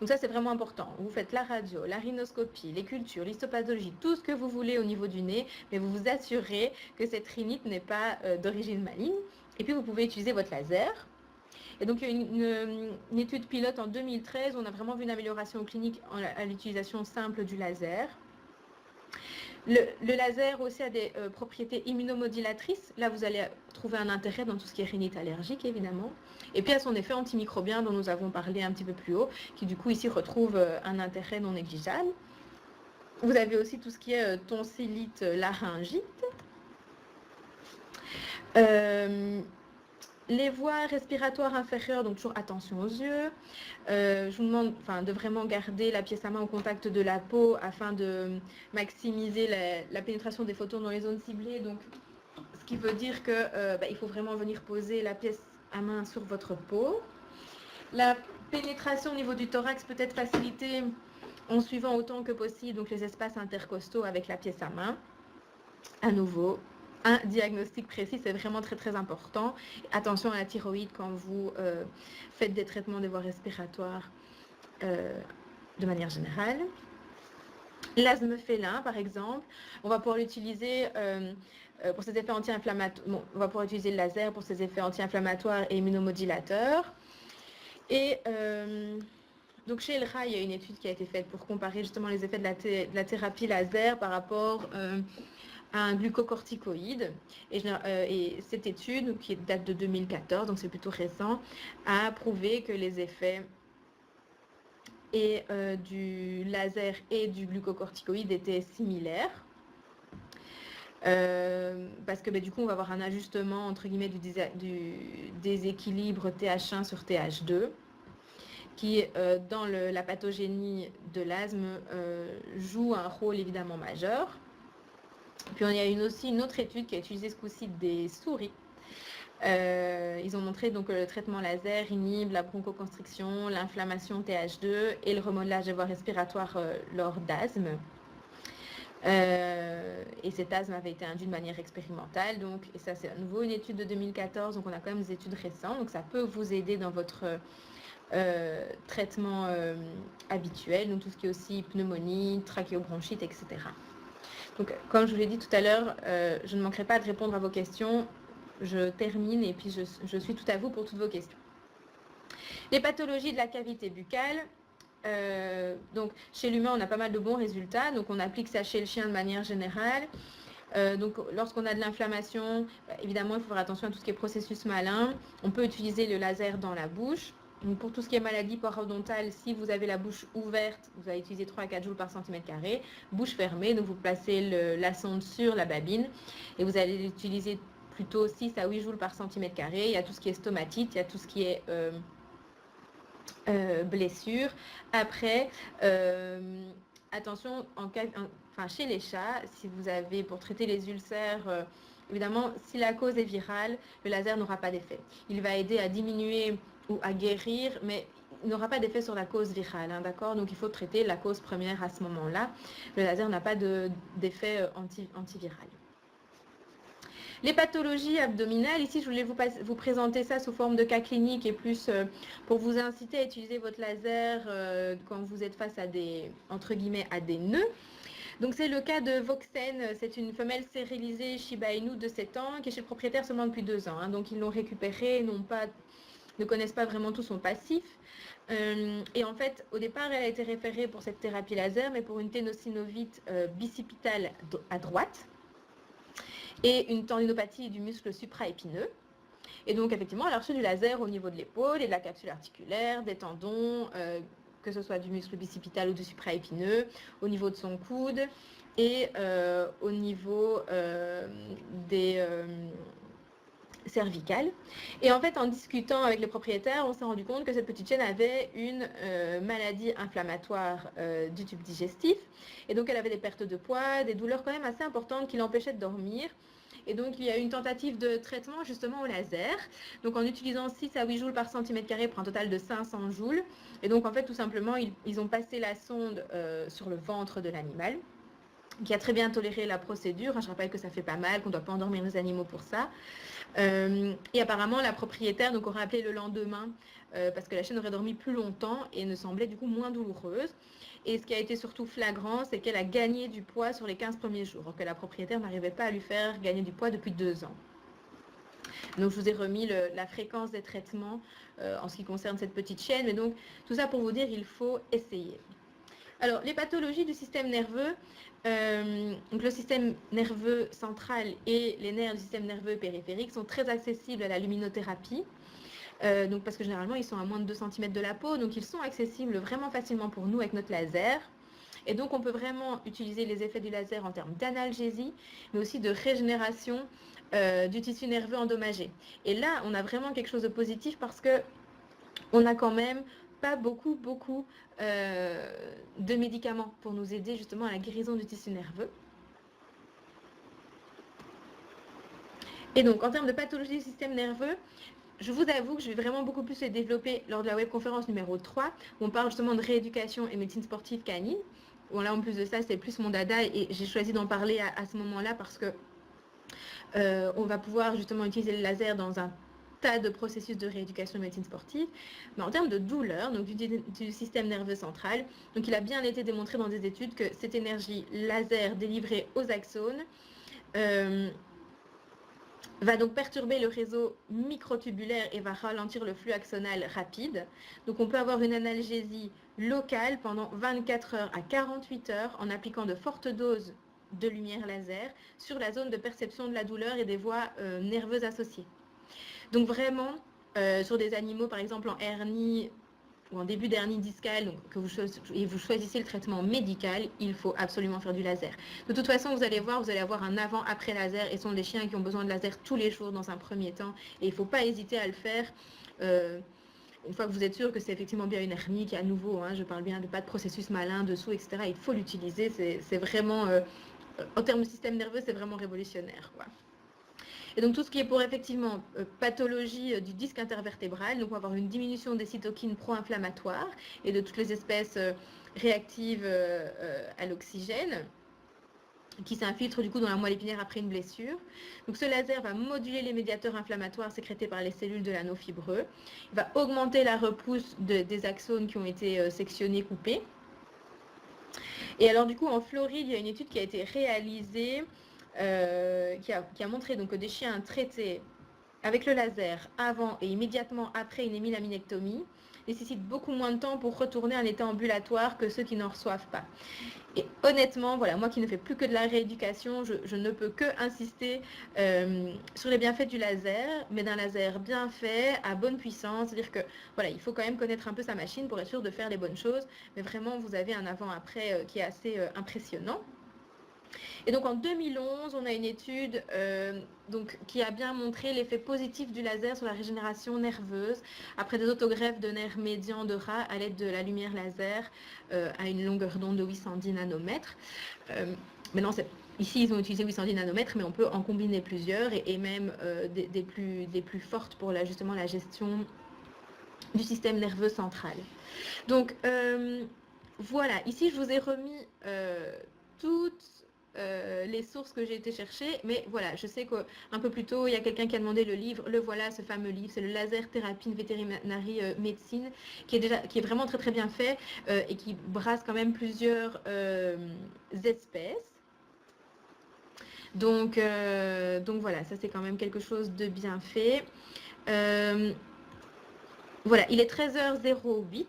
Donc ça, c'est vraiment important. Vous faites la radio, la rhinoscopie, les cultures, l'histopathologie, tout ce que vous voulez au niveau du nez, mais vous vous assurez que cette rhinite n'est pas d'origine maligne. Et puis, vous pouvez utiliser votre laser. Et donc, il y a une étude pilote en 2013, on a vraiment vu une amélioration clinique à l'utilisation simple du laser. Le laser aussi a des propriétés immunomodulatrices. Là, vous allez trouver un intérêt dans tout ce qui est rhinite allergique, évidemment. Et puis, à son effet antimicrobien dont nous avons parlé un petit peu plus haut, qui du coup ici retrouve un intérêt non négligeable. Vous avez aussi tout ce qui est tonsillite, laryngite. Les voies respiratoires inférieures, donc toujours attention aux yeux. Je vous demande de vraiment garder la pièce à main au contact de la peau afin de maximiser la pénétration des photons dans les zones ciblées. Donc, ce qui veut dire qu'il faut vraiment venir poser la pièce à main sur votre peau. La pénétration au niveau du thorax peut être facilitée en suivant autant que possible donc les espaces intercostaux avec la pièce à main. À nouveau, un diagnostic précis, c'est vraiment très très important. Attention à la thyroïde quand vous faites des traitements des voies respiratoires de manière générale. L'asthme félin, par exemple, on va pouvoir l'utiliser pour ses effets anti-inflammatoires. Bon, on va pouvoir utiliser le laser pour ses effets anti-inflammatoires et immunomodulateurs. Et donc chez Elra, il y a une étude qui a été faite pour comparer justement les effets de la thérapie laser par rapport à un glucocorticoïde. Et cette étude, qui date de 2014, donc c'est plutôt récent, a prouvé que les effets du laser et du glucocorticoïde étaient similaires. Parce que du coup, on va avoir un ajustement, entre guillemets, du déséquilibre TH1 sur TH2, qui, dans la pathogénie de l'asthme, joue un rôle évidemment majeur. Puis il y a aussi une autre étude qui a utilisé ce coup-ci des souris. Ils ont montré donc le traitement laser inhibe la bronchoconstriction, l'inflammation TH2 et le remodelage des voies respiratoires lors d'asthme. Et cet asthme avait été induit de manière expérimentale. Donc, et ça, c'est à nouveau une étude de 2014. Donc, on a quand même des études récentes. Donc, ça peut vous aider dans votre traitement habituel. Donc, tout ce qui est aussi pneumonie, trachéobronchite, etc. Donc, comme je vous l'ai dit tout à l'heure, je ne manquerai pas de répondre à vos questions. Je termine et puis je suis tout à vous pour toutes vos questions. Les pathologies de la cavité buccale. Donc, chez l'humain, on a pas mal de bons résultats. Donc, on applique ça chez le chien de manière générale. Donc, lorsqu'on a de l'inflammation, évidemment, il faut faire attention à tout ce qui est processus malin. On peut utiliser le laser dans la bouche. Donc, pour tout ce qui est maladie parodontale, si vous avez la bouche ouverte, vous allez utiliser 3 à 4 joules par centimètre carré. Bouche fermée, donc vous placez la sonde sur la babine et vous allez l'utiliser plutôt 6 à 8 joules par centimètre carré. Il y a tout ce qui est stomatite, il y a tout ce qui est blessure. Après, attention, chez les chats, si vous avez pour traiter les ulcères, évidemment, si la cause est virale, le laser n'aura pas d'effet. Il va aider à diminuer ou à guérir, mais il n'aura pas d'effet sur la cause virale, hein, d'accord? Donc il faut traiter la cause première à ce moment-là. Le laser n'a pas d'effet antiviral. Les pathologies abdominales, ici je voulais vous présenter ça sous forme de cas cliniques et plus pour vous inciter à utiliser votre laser quand vous êtes face à des, entre guillemets, à des nœuds. Donc c'est le cas de Voxen, c'est une femelle stérilisée Shiba Inu de 7 ans qui est chez le propriétaire seulement depuis 2 ans. Hein. Donc ils l'ont récupérée, ne connaissent pas vraiment tout son passif. Et en fait, au départ, elle a été référée pour cette thérapie laser, mais pour une ténosynovite bicipitale à droite et une tendinopathie du muscle supraépineux. Et donc, effectivement, elle a reçu du laser au niveau de l'épaule et de la capsule articulaire, des tendons, que ce soit du muscle bicipital ou du supraépineux, au niveau de son coude et au niveau des cervicales. Et en fait, en discutant avec le propriétaire, on s'est rendu compte que cette petite chienne avait une maladie inflammatoire du tube digestif. Et donc, elle avait des pertes de poids, des douleurs quand même assez importantes qui l'empêchaient de dormir. Et donc, il y a eu une tentative de traitement justement au laser. Donc, en utilisant 6 à 8 joules par centimètre carré pour un total de 500 joules. Et donc, en fait, tout simplement, ils ont passé la sonde sur le ventre de l'animal, qui a très bien toléré la procédure. Je rappelle que ça fait pas mal, qu'on ne doit pas endormir les animaux pour ça. Et apparemment, la propriétaire donc, aurait appelé le lendemain parce que la chienne aurait dormi plus longtemps et ne semblait du coup moins douloureuse. Et ce qui a été surtout flagrant, c'est qu'elle a gagné du poids sur les 15 premiers jours, alors que la propriétaire n'arrivait pas à lui faire gagner du poids depuis 2 ans. Donc, je vous ai remis la fréquence des traitements en ce qui concerne cette petite chienne. Mais donc, tout ça pour vous dire, il faut essayer. Alors, les pathologies du système nerveux, donc le système nerveux central et les nerfs du système nerveux périphérique sont très accessibles à la luminothérapie. Donc parce que généralement, ils sont à moins de 2 cm de la peau, donc ils sont accessibles vraiment facilement pour nous avec notre laser. Et donc, on peut vraiment utiliser les effets du laser en termes d'analgésie, mais aussi de régénération du tissu nerveux endommagé. Et là, on a vraiment quelque chose de positif parce que on a quand même pas beaucoup de médicaments pour nous aider justement à la guérison du tissu nerveux. Et donc, en termes de pathologie du système nerveux, je vous avoue que je vais vraiment beaucoup plus les développer lors de la webconférence numéro 3, où on parle justement de rééducation et médecine sportive canine. Bon, là, en plus de ça, c'est plus mon dada et j'ai choisi d'en parler à ce moment-là parce que on va pouvoir justement utiliser le laser dans un tas de processus de rééducation et médecine sportive. Mais en termes de douleur, donc du système nerveux central, donc il a bien été démontré dans des études que cette énergie laser délivrée aux axones va donc perturber le réseau microtubulaire et va ralentir le flux axonal rapide. Donc on peut avoir une analgésie locale pendant 24 heures à 48 heures en appliquant de fortes doses de lumière laser sur la zone de perception de la douleur et des voies nerveuses associées. Donc vraiment, sur des animaux par exemple en hernie ou en début d'hernie discale, donc vous choisissez le traitement médical, il faut absolument faire du laser. De toute façon, vous allez avoir un avant-après laser, et ce sont les chiens qui ont besoin de laser tous les jours dans un premier temps, et il ne faut pas hésiter à le faire. Une fois que vous êtes sûr que c'est effectivement bien une hernie, qui à nouveau, je parle bien de pas de processus malin dessous, etc., il faut l'utiliser, c'est vraiment, en termes de système nerveux, c'est vraiment révolutionnaire, quoi. Et donc tout ce qui est pour effectivement pathologie du disque intervertébral, donc on va avoir une diminution des cytokines pro-inflammatoires et de toutes les espèces réactives à l'oxygène qui s'infiltrent du coup dans la moelle épinière après une blessure. Donc ce laser va moduler les médiateurs inflammatoires sécrétés par les cellules de l'anneau fibreux. Il va augmenter la repousse des axones qui ont été sectionnés, coupés. Et alors du coup en Floride, il y a une étude qui a été réalisée qui a montré donc que des chiens traités avec le laser avant et immédiatement après une hémilaminectomie nécessitent beaucoup moins de temps pour retourner à un état ambulatoire que ceux qui n'en reçoivent pas. Et honnêtement, voilà, moi qui ne fais plus que de la rééducation, je ne peux que insister sur les bienfaits du laser, mais d'un laser bien fait, à bonne puissance. C'est-à-dire que voilà, il faut quand même connaître un peu sa machine pour être sûr de faire les bonnes choses, mais vraiment vous avez un avant-après qui est assez impressionnant. Et donc en 2011, on a une étude qui a bien montré l'effet positif du laser sur la régénération nerveuse après des autogreffes de nerfs médians de rat à l'aide de la lumière laser à une longueur d'onde de 810 nanomètres. Maintenant, ici, ils ont utilisé 810 nanomètres, mais on peut en combiner plusieurs et même des plus fortes pour justement la gestion du système nerveux central. Donc voilà, ici je vous ai remis toutes les sources que j'ai été chercher, mais voilà, je sais qu'un peu plus tôt, il y a quelqu'un qui a demandé le livre, le voilà, ce fameux livre, c'est le Laser Thérapie Vétérinarie Médecine, qui est vraiment très très bien fait et qui brasse quand même plusieurs espèces. Donc voilà, ça c'est quand même quelque chose de bien fait. Voilà, il est 13h08,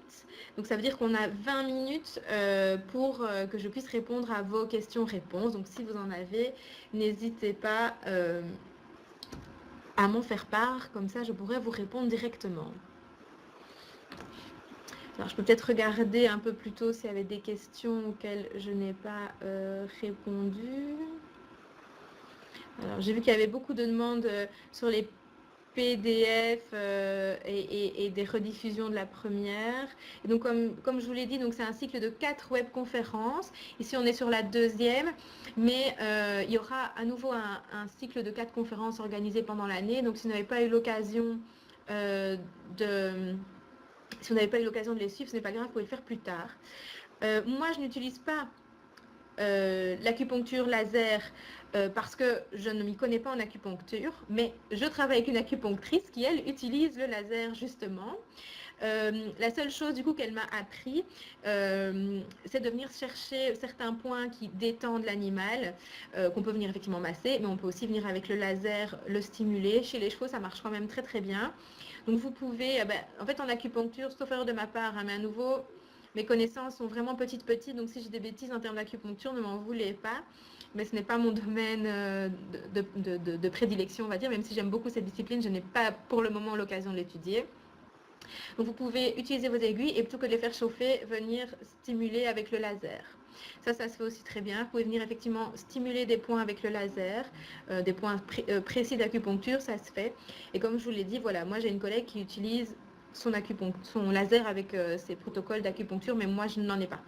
donc ça veut dire qu'on a 20 minutes pour que je puisse répondre à vos questions-réponses. Donc si vous en avez, n'hésitez pas à m'en faire part, comme ça je pourrais vous répondre directement. Alors je peux peut-être regarder un peu plus tôt s'il y avait des questions auxquelles je n'ai pas répondu. Alors j'ai vu qu'il y avait beaucoup de demandes sur les PDF et des rediffusions de la première. Et donc, comme je vous l'ai dit, c'est un cycle de 4 webconférences. Ici, on est sur la deuxième, mais il y aura à nouveau un cycle de 4 conférences organisées pendant l'année. Donc, si vous n'avez pas eu l'occasion de les suivre, ce n'est pas grave, vous pouvez le faire plus tard. Moi, je n'utilise pas l'acupuncture laser parce que je ne m'y connais pas en acupuncture, mais je travaille avec une acupunctrice qui, elle, utilise le laser justement. La seule chose du coup qu'elle m'a appris, c'est de venir chercher certains points qui détendent l'animal, qu'on peut venir effectivement masser, mais on peut aussi venir avec le laser le stimuler. Chez les chevaux, ça marche quand même très très bien. Donc vous pouvez, en fait en acupuncture, sauf erreur de ma part, mais à nouveau, mes connaissances sont vraiment petites, donc si j'ai des bêtises en termes d'acupuncture, ne m'en voulez pas. Mais ce n'est pas mon domaine de prédilection, on va dire, même si j'aime beaucoup cette discipline, je n'ai pas pour le moment l'occasion de l'étudier. Donc vous pouvez utiliser vos aiguilles et plutôt que de les faire chauffer, venir stimuler avec le laser. Ça se fait aussi très bien. Vous pouvez venir effectivement stimuler des points avec le laser, des points précis d'acupuncture, ça se fait. Et comme je vous l'ai dit, voilà, moi j'ai une collègue qui utilise son laser avec ses protocoles d'acupuncture, mais moi je n'en ai pas.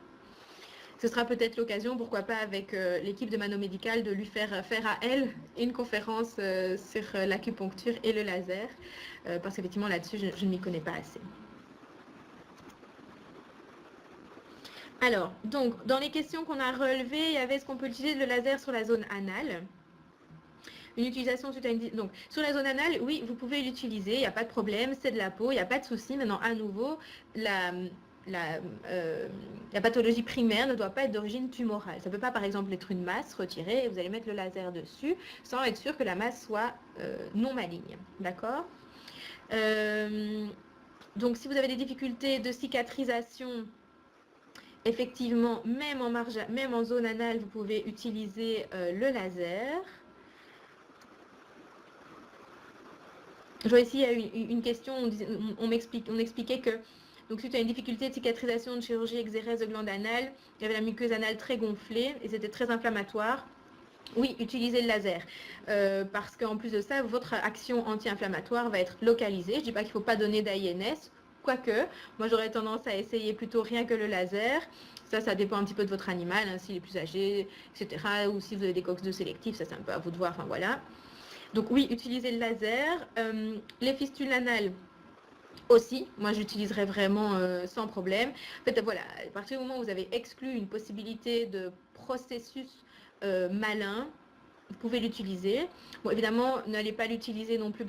Ce sera peut-être l'occasion, pourquoi pas avec l'équipe de Mano Médical, de lui faire à elle une conférence sur l'acupuncture et le laser, parce qu'effectivement là-dessus, je ne m'y connais pas assez. Alors, donc, dans les questions qu'on a relevées, il y avait est-ce qu'on peut utiliser le laser sur la zone anale ? Une utilisation suite à une... Donc, sur la zone anale, oui, vous pouvez l'utiliser, il n'y a pas de problème, c'est de la peau, il n'y a pas de souci. Maintenant, à nouveau, la pathologie primaire ne doit pas être d'origine tumorale. Ça ne peut pas, par exemple, être une masse retirée et vous allez mettre le laser dessus sans être sûr que la masse soit non maligne. D'accord ? Donc, si vous avez des difficultés de cicatrisation, effectivement, même en zone anale, vous pouvez utiliser le laser. Je vois ici, il y a une question, on expliquait que donc, si tu as une difficulté de cicatrisation de chirurgie exérèse de glande anale, il y avait la muqueuse anale très gonflée et c'était très inflammatoire. Oui, utilisez le laser. Parce qu'en plus de ça, votre action anti-inflammatoire va être localisée. Je ne dis pas qu'il ne faut pas donner d'AINS, quoique, moi j'aurais tendance à essayer plutôt rien que le laser. Ça dépend un petit peu de votre animal, hein, s'il est plus âgé, etc. Ou si vous avez des COX-2 sélectifs, ça c'est un peu à vous de voir, enfin voilà. Donc oui, utilisez le laser. Les fistules anales aussi, moi j'utiliserais vraiment sans problème. En fait, voilà, à partir du moment où vous avez exclu une possibilité de processus malin, vous pouvez l'utiliser. Bon, évidemment, n'allez pas l'utiliser non plus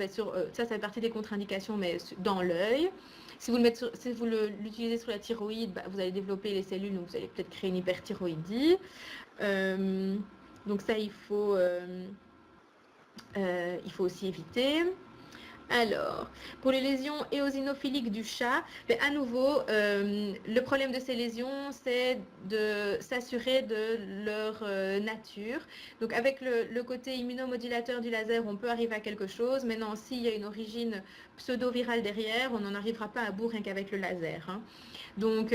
ça fait partie des contre-indications, mais dans l'œil. Si vous l'utilisez sur la thyroïde, vous allez développer les cellules, donc vous allez peut-être créer une hyperthyroïdie. Donc ça, il faut aussi éviter. Alors, pour les lésions éosinophiliques du chat, à nouveau, le problème de ces lésions, c'est de s'assurer de leur nature. Donc, avec le côté immunomodulateur du laser, on peut arriver à quelque chose. Maintenant, s'il y a une origine pseudo-virale derrière, on n'en arrivera pas à bout rien qu'avec le laser. Hein. Donc,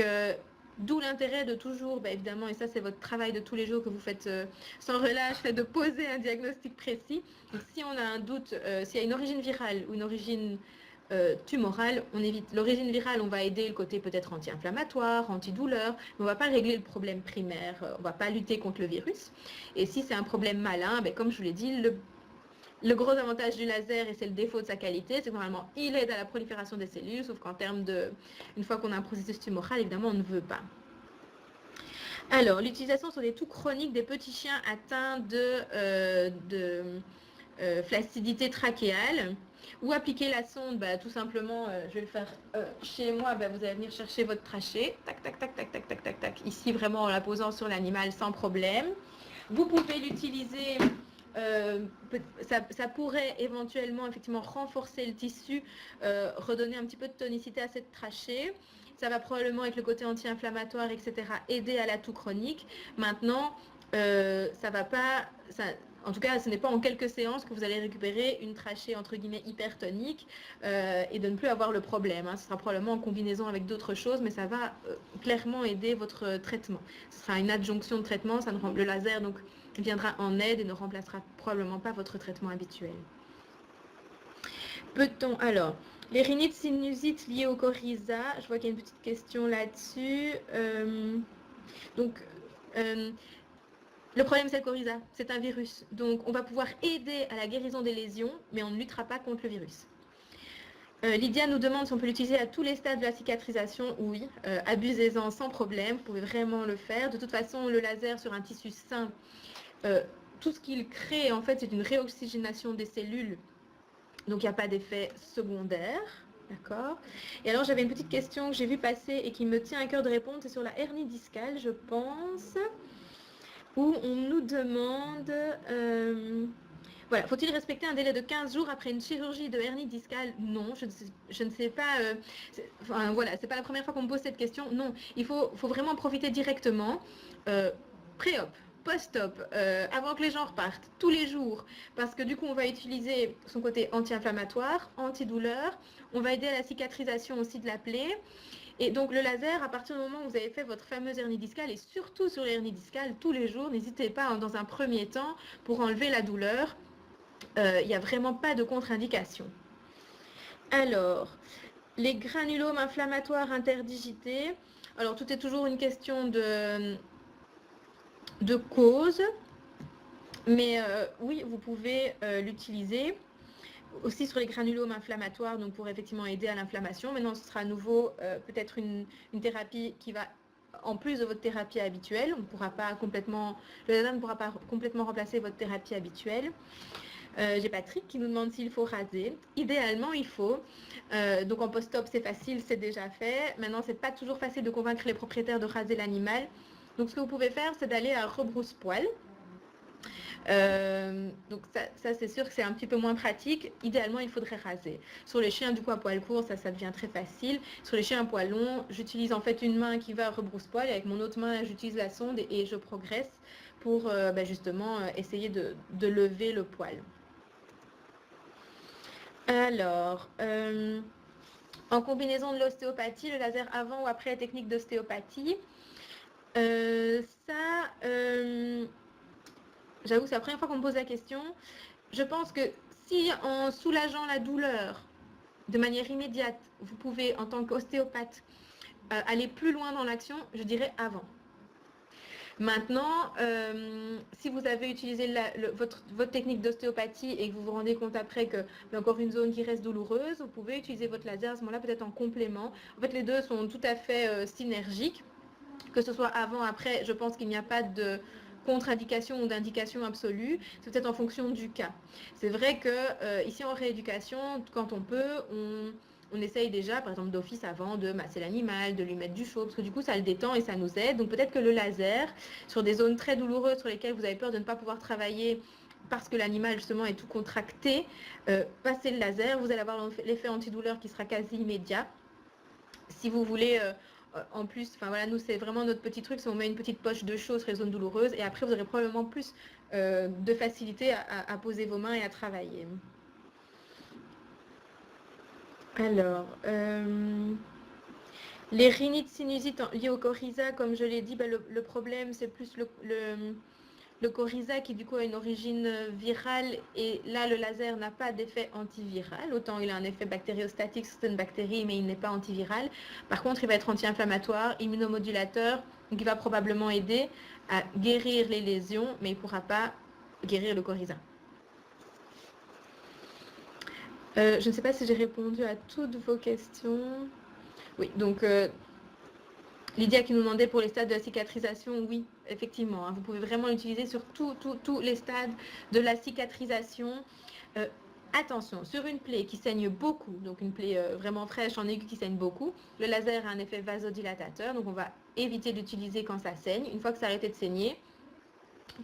d'où l'intérêt de toujours, évidemment, et ça c'est votre travail de tous les jours que vous faites sans relâche, c'est de poser un diagnostic précis. Donc, si on a un doute, s'il y a une origine virale ou une origine tumorale, on évite. L'origine virale, on va aider le côté peut-être anti-inflammatoire, antidouleur, mais on ne va pas régler le problème primaire, on ne va pas lutter contre le virus. Et si c'est un problème malin, comme je vous l'ai dit, le gros avantage du laser, et c'est le défaut de sa qualité, c'est que normalement, il aide à la prolifération des cellules, sauf qu'en termes une fois qu'on a un processus tumoral, évidemment, on ne veut pas. Alors, l'utilisation sur des toux chroniques des petits chiens atteints de flaccidité trachéale, ou appliquer la sonde, tout simplement, je vais le faire chez moi, vous allez venir chercher votre trachée, tac, tac, tac, tac, tac, tac, tac, tac, ici vraiment en la posant sur l'animal sans problème. Vous pouvez l'utiliser, ça pourrait éventuellement effectivement renforcer le tissu, redonner un petit peu de tonicité à cette trachée. Ça va probablement avec le côté anti-inflammatoire, etc., aider à la toux chronique. Maintenant, ça va pas, en tout cas, ce n'est pas en quelques séances que vous allez récupérer une trachée entre guillemets hypertonique et de ne plus avoir le problème. Ce sera probablement en combinaison avec d'autres choses, mais ça va clairement aider votre traitement. Ce sera une adjonction de traitement, le laser donc viendra en aide et ne remplacera probablement pas votre traitement habituel. Peut-on alors les rhinites sinusites liées au coryza, je vois qu'il y a une petite question là-dessus. Le problème, c'est le coryza, c'est un virus. Donc, on va pouvoir aider à la guérison des lésions, mais on ne luttera pas contre le virus. Lydia nous demande si on peut l'utiliser à tous les stades de la cicatrisation. Oui, abusez-en sans problème, vous pouvez vraiment le faire. De toute façon, le laser sur un tissu sain, tout ce qu'il crée, en fait, c'est une réoxygénation des cellules. Donc, il n'y a pas d'effet secondaire. D'accord. Et alors, j'avais une petite question que j'ai vue passer et qui me tient à cœur de répondre. C'est sur la hernie discale, je pense, où on nous demande... voilà, faut-il respecter un délai de 15 jours après une chirurgie de hernie discale? Non, je ne sais pas. Enfin, voilà, c'est pas la première fois qu'on me pose cette question. Non, il faut vraiment profiter directement. Pré-op, post-op, avant que les gens repartent, tous les jours. Parce que du coup, on va utiliser son côté anti-inflammatoire, antidouleur. On va aider à la cicatrisation aussi de la plaie. Et donc le laser, à partir du moment où vous avez fait votre fameuse hernie discale, et surtout sur l'hernie discale, tous les jours, n'hésitez pas dans un premier temps pour enlever la douleur. Il n'y a vraiment pas de contre-indication. Alors, les granulomes inflammatoires interdigités. Alors, tout est toujours une question de cause. Mais oui, vous pouvez l'utiliser. Aussi sur les granulomes inflammatoires, donc pour effectivement aider à l'inflammation. Maintenant, ce sera à nouveau peut-être une thérapie qui va, en plus de votre thérapie habituelle, le laser ne pourra pas complètement remplacer votre thérapie habituelle. J'ai Patrick qui nous demande s'il faut raser. Idéalement, il faut. Donc en post-op, c'est facile, c'est déjà fait. Maintenant, c'est pas toujours facile de convaincre les propriétaires de raser l'animal. Donc ce que vous pouvez faire, c'est d'aller à rebrousse-poil. Donc ça c'est sûr que c'est un petit peu moins pratique. Idéalement, il faudrait raser. Sur les chiens du coup à poil court, ça devient très facile. Sur les chiens à poil long, j'utilise en fait une main qui va à rebrousse-poil et avec mon autre main, j'utilise la sonde et je progresse pour justement essayer de lever le poil. Alors, en combinaison de l'ostéopathie, le laser avant ou après la technique d'ostéopathie, j'avoue, c'est la première fois qu'on me pose la question. Je pense que si en soulageant la douleur de manière immédiate, vous pouvez, en tant qu'ostéopathe, aller plus loin dans l'action, je dirais avant. Maintenant, si vous avez utilisé votre technique d'ostéopathie et que vous vous rendez compte après qu'il y a encore une zone qui reste douloureuse, vous pouvez utiliser votre laser à ce moment-là peut-être en complément. En fait, les deux sont tout à fait synergiques. Que ce soit avant, après, je pense qu'il n'y a pas de contre-indication ou d'indication absolue. C'est peut-être en fonction du cas. C'est vrai que ici en rééducation, quand on peut, on essaye déjà, par exemple d'office avant, de masser l'animal, de lui mettre du chaud, parce que du coup ça le détend et ça nous aide. Donc peut-être que le laser, sur des zones très douloureuses sur lesquelles vous avez peur de ne pas pouvoir travailler parce que l'animal justement est tout contracté, passez le laser, vous allez avoir l'effet antidouleur qui sera quasi immédiat. Si vous voulez, en plus, enfin voilà, nous c'est vraiment notre petit truc, c'est on met une petite poche de chaud sur les zones douloureuses et après vous aurez probablement plus de facilité à poser vos mains et à travailler. Alors, les rhinites sinusites liées au coryza, comme je l'ai dit, le problème c'est plus le coryza qui du coup a une origine virale et là le laser n'a pas d'effet antiviral. Autant il a un effet bactériostatique sur certaines bactéries mais il n'est pas antiviral. Par contre il va être anti-inflammatoire, immunomodulateur, donc il va probablement aider à guérir les lésions mais il ne pourra pas guérir le coryza. Je ne sais pas si j'ai répondu à toutes vos questions. Oui, donc Lydia qui nous demandait pour les stades de la cicatrisation, oui, effectivement, hein, vous pouvez vraiment l'utiliser sur tous les stades de la cicatrisation. Attention, sur une plaie qui saigne beaucoup, donc une plaie vraiment fraîche en aigu qui saigne beaucoup, le laser a un effet vasodilatateur, donc on va éviter d'utiliser quand ça saigne. Une fois que ça a arrêté de saigner,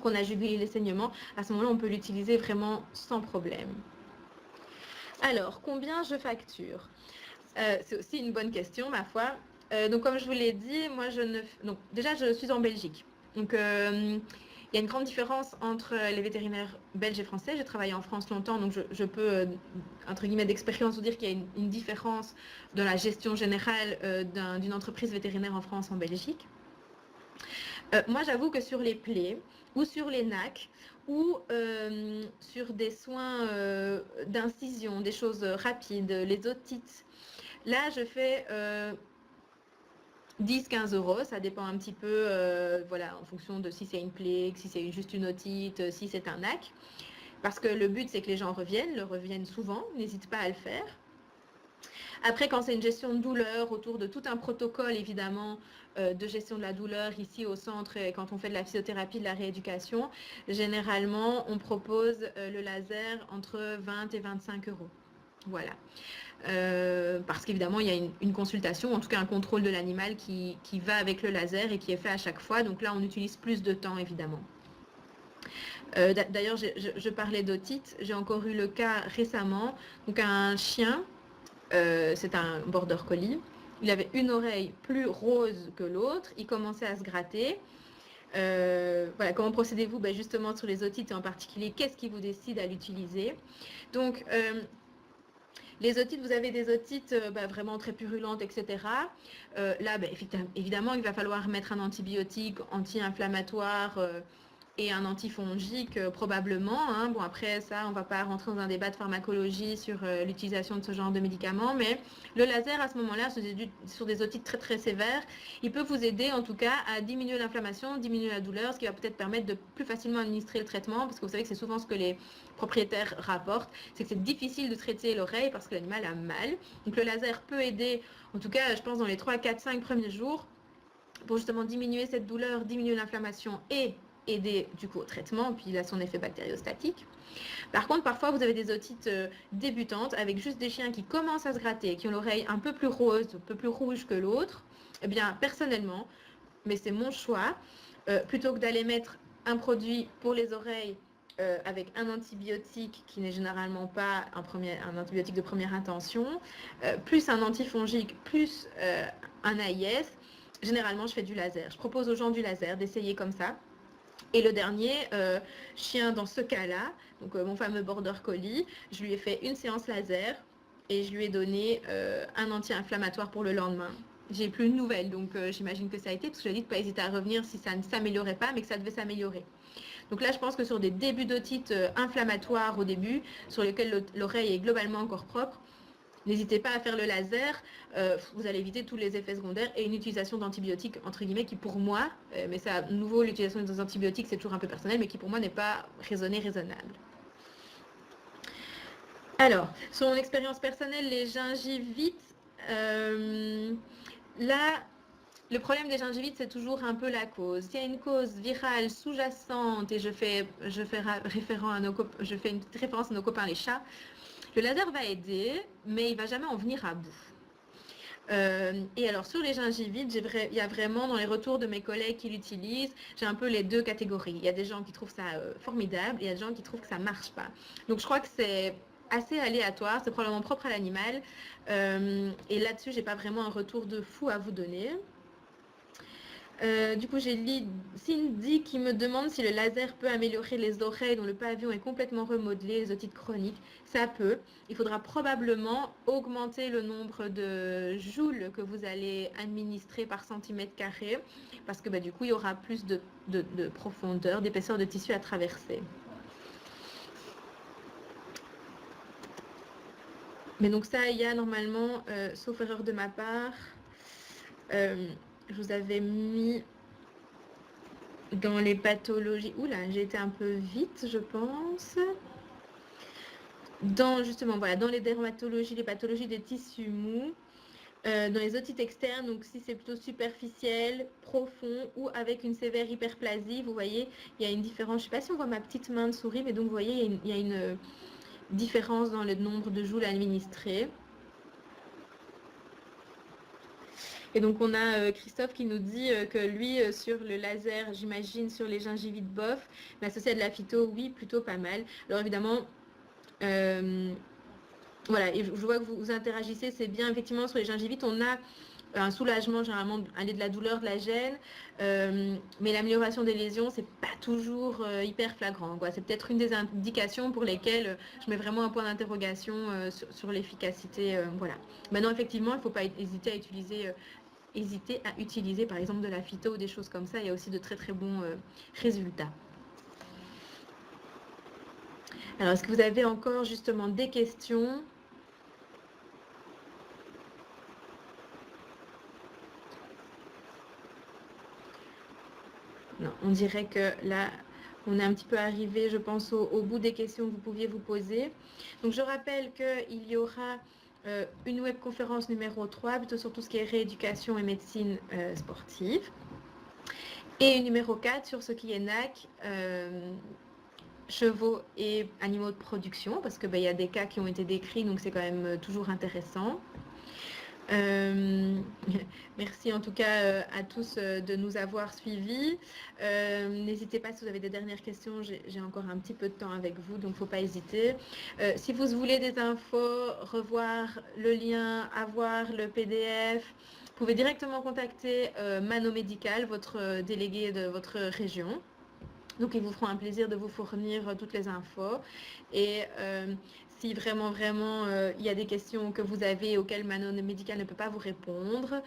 qu'on a jugulé les saignements, à ce moment-là, on peut l'utiliser vraiment sans problème. Alors, combien je facture? C'est aussi une bonne question, ma foi. Donc, comme je vous l'ai dit, moi, donc, déjà, je suis en Belgique. Donc, il y a une grande différence entre les vétérinaires belges et français. J'ai travaillé en France longtemps, donc je peux, entre guillemets, d'expérience vous dire qu'il y a une différence dans la gestion générale d'une entreprise vétérinaire en France en Belgique. Moi, j'avoue que sur les plaies ou sur les NAC ou sur des soins d'incision, des choses rapides, les otites, là, je fais 10-15 euros, ça dépend un petit peu, voilà, en fonction de si c'est une plaie, si c'est juste une otite, si c'est un NAC. Parce que le but, c'est que les gens reviennent souvent, n'hésite pas à le faire. Après, quand c'est une gestion de douleur, autour de tout un protocole, évidemment, de gestion de la douleur, ici au centre, et quand on fait de la physiothérapie, de la rééducation, généralement, on propose le laser entre 20 et 25 euros. Voilà. Parce qu'évidemment, il y a une consultation, en tout cas un contrôle de l'animal qui va avec le laser et qui est fait à chaque fois. Donc là, on utilise plus de temps, évidemment. D'ailleurs, je parlais d'otite. J'ai encore eu le cas récemment. Donc un chien, c'est un border collie. Il avait une oreille plus rose que l'autre. Il commençait à se gratter. Voilà, comment procédez-vous? Ben justement sur les otites et en particulier, qu'est-ce qui vous décide à l'utiliser? Donc, les otites, vous avez des otites vraiment très purulentes, etc. Là, évidemment, il va falloir mettre un antibiotique anti-inflammatoire et un antifongique probablement. Hein. Bon, après ça, on ne va pas rentrer dans un débat de pharmacologie sur l'utilisation de ce genre de médicaments, mais le laser, à ce moment-là, sur des otites très très sévères, il peut vous aider en tout cas à diminuer l'inflammation, diminuer la douleur, ce qui va peut-être permettre de plus facilement administrer le traitement, parce que vous savez que c'est souvent ce que les propriétaires rapportent, c'est que c'est difficile de traiter l'oreille parce que l'animal a mal. Donc le laser peut aider, en tout cas, je pense, dans les 3, 4, 5 premiers jours, pour justement diminuer cette douleur, diminuer l'inflammation et aider du coup au traitement, puis il a son effet bactériostatique. Par contre, parfois vous avez des otites débutantes avec juste des chiens qui commencent à se gratter, qui ont l'oreille un peu plus rose, un peu plus rouge que l'autre. Eh bien, personnellement, mais c'est mon choix, plutôt que d'aller mettre un produit pour les oreilles avec un antibiotique qui n'est généralement pas un antibiotique de première intention, plus un antifongique, plus un AIS, généralement je fais du laser. Je propose aux gens du laser d'essayer comme ça. Et le dernier chien dans ce cas-là, donc mon fameux border collie, je lui ai fait une séance laser et je lui ai donné un anti-inflammatoire pour le lendemain. J'ai plus de nouvelles, donc j'imagine que ça a été, parce que j'ai dit de ne pas hésiter à revenir si ça ne s'améliorait pas, mais que ça devait s'améliorer. Donc là, je pense que sur des débuts d'otite inflammatoires au début, sur lesquels l'oreille est globalement encore propre, n'hésitez pas à faire le laser, vous allez éviter tous les effets secondaires et une utilisation d'antibiotiques, entre guillemets, qui pour moi, mais ça, à nouveau, l'utilisation des antibiotiques, c'est toujours un peu personnel, mais qui pour moi n'est pas raisonnable. Alors, sur mon expérience personnelle, les gingivites, là, le problème des gingivites, c'est toujours un peu la cause. S'il y a une cause virale sous-jacente, et je fais une petite référence à nos copains les chats, le laser va aider, mais il ne va jamais en venir à bout. Et alors sur les gingivites, il y a vraiment dans les retours de mes collègues qui l'utilisent, j'ai un peu les deux catégories. Il y a des gens qui trouvent ça formidable et il y a des gens qui trouvent que ça ne marche pas. Donc je crois que c'est assez aléatoire, c'est probablement propre à l'animal. Et là-dessus, j'ai pas vraiment un retour de fou à vous donner. Du coup, j'ai Cindy qui me demande si le laser peut améliorer les oreilles dont le pavillon est complètement remodelé, les otites chroniques. Ça peut. Il faudra probablement augmenter le nombre de joules que vous allez administrer par centimètre carré parce que du coup, il y aura plus de profondeur, d'épaisseur de tissu à traverser. Mais donc ça, il y a normalement, sauf erreur de ma part, je vous avais mis dans les pathologies. Oula, j'ai été un peu vite, je pense. Justement, voilà, dans les dermatologies, les pathologies des tissus mous, Dans les otites externes, donc si c'est plutôt superficiel, profond ou avec une sévère hyperplasie, vous voyez, il y a une différence. Je ne sais pas si on voit ma petite main de souris, mais donc vous voyez, il y a une différence dans le nombre de joules administrés. Et donc on a Christophe qui nous dit que lui, sur le laser, j'imagine, sur les gingivites bof, mais associé à de la phyto, oui, plutôt pas mal. Alors évidemment, voilà, et je vois que vous interagissez, c'est bien. Effectivement, sur les gingivites, on a un soulagement, généralement, de la douleur, de la gêne, mais l'amélioration des lésions, c'est pas toujours hyper flagrant, quoi. C'est peut-être une des indications pour lesquelles je mets vraiment un point d'interrogation sur l'efficacité. Voilà. Maintenant, effectivement, il ne faut pas hésiter à utiliser, par exemple, de la phyto ou des choses comme ça. Il y a aussi de très, très bons résultats. Alors, est-ce que vous avez encore, justement, des questions ? Non, on dirait que là, on est un petit peu arrivé, je pense, au bout des questions que vous pouviez vous poser. Donc, je rappelle qu'il y aura une webconférence numéro 3, plutôt sur tout ce qui est rééducation et médecine sportive. Et une numéro 4 sur ce qui est NAC, chevaux et animaux de production, parce qu'il y a des cas qui ont été décrits, donc c'est quand même toujours intéressant. Merci en tout cas à tous de nous avoir suivis. N'hésitez pas si vous avez des dernières questions, j'ai encore un petit peu de temps avec vous, donc il ne faut pas hésiter. Si vous voulez des infos, revoir le lien, avoir le PDF, vous pouvez directement contacter Mano Médical, votre délégué de votre région. Donc, ils vous feront un plaisir de vous fournir toutes les infos. Et si vraiment, il y a des questions que vous avez auxquelles Manon Médical ne peut pas vous répondre,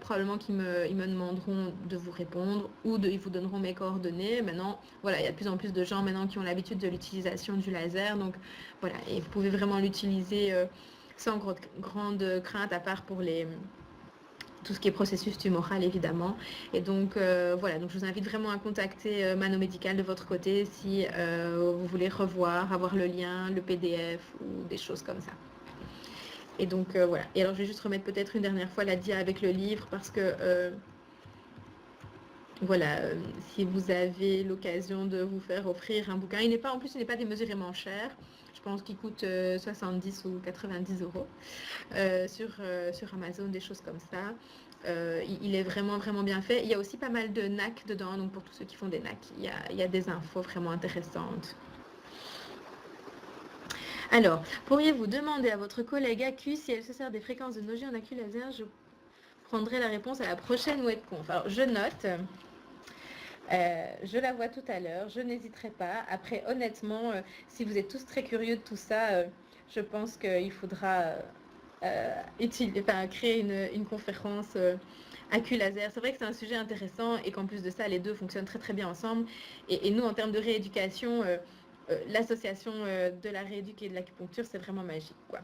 probablement qu'ils me demanderont de vous répondre ou ils vous donneront mes coordonnées. Maintenant, voilà, il y a de plus en plus de gens maintenant qui ont l'habitude de l'utilisation du laser. Donc, voilà, et vous pouvez vraiment l'utiliser sans grande crainte, à part pour tout ce qui est processus tumoral évidemment. Et donc voilà, donc je vous invite vraiment à contacter Mano Médical de votre côté si vous voulez revoir, avoir le lien, le PDF ou des choses comme ça. Et donc voilà. Et alors je vais juste remettre peut-être une dernière fois la dia avec le livre parce que voilà, si vous avez l'occasion de vous faire offrir un bouquin, il n'est pas démesurément cher. Je pense qu'il coûte 70 ou 90 euros sur Amazon, des choses comme ça. Il est vraiment, vraiment bien fait. Il y a aussi pas mal de NAC dedans, donc pour tous ceux qui font des NAC, il y a des infos vraiment intéressantes. Alors, pourriez-vous demander à votre collègue ACU si elle se sert des fréquences de Nogi en ACU laser? Je prendrai la réponse à la prochaine webconf. Alors, je note. Je la vois tout à l'heure, je n'hésiterai pas. Après, honnêtement, si vous êtes tous très curieux de tout ça, je pense qu'il faudra créer une conférence AQ laser. C'est vrai que c'est un sujet intéressant et qu'en plus de ça, les deux fonctionnent très très bien ensemble. Et nous, en termes de rééducation, l'association de la rééduque et de l'acupuncture, c'est vraiment magique, quoi.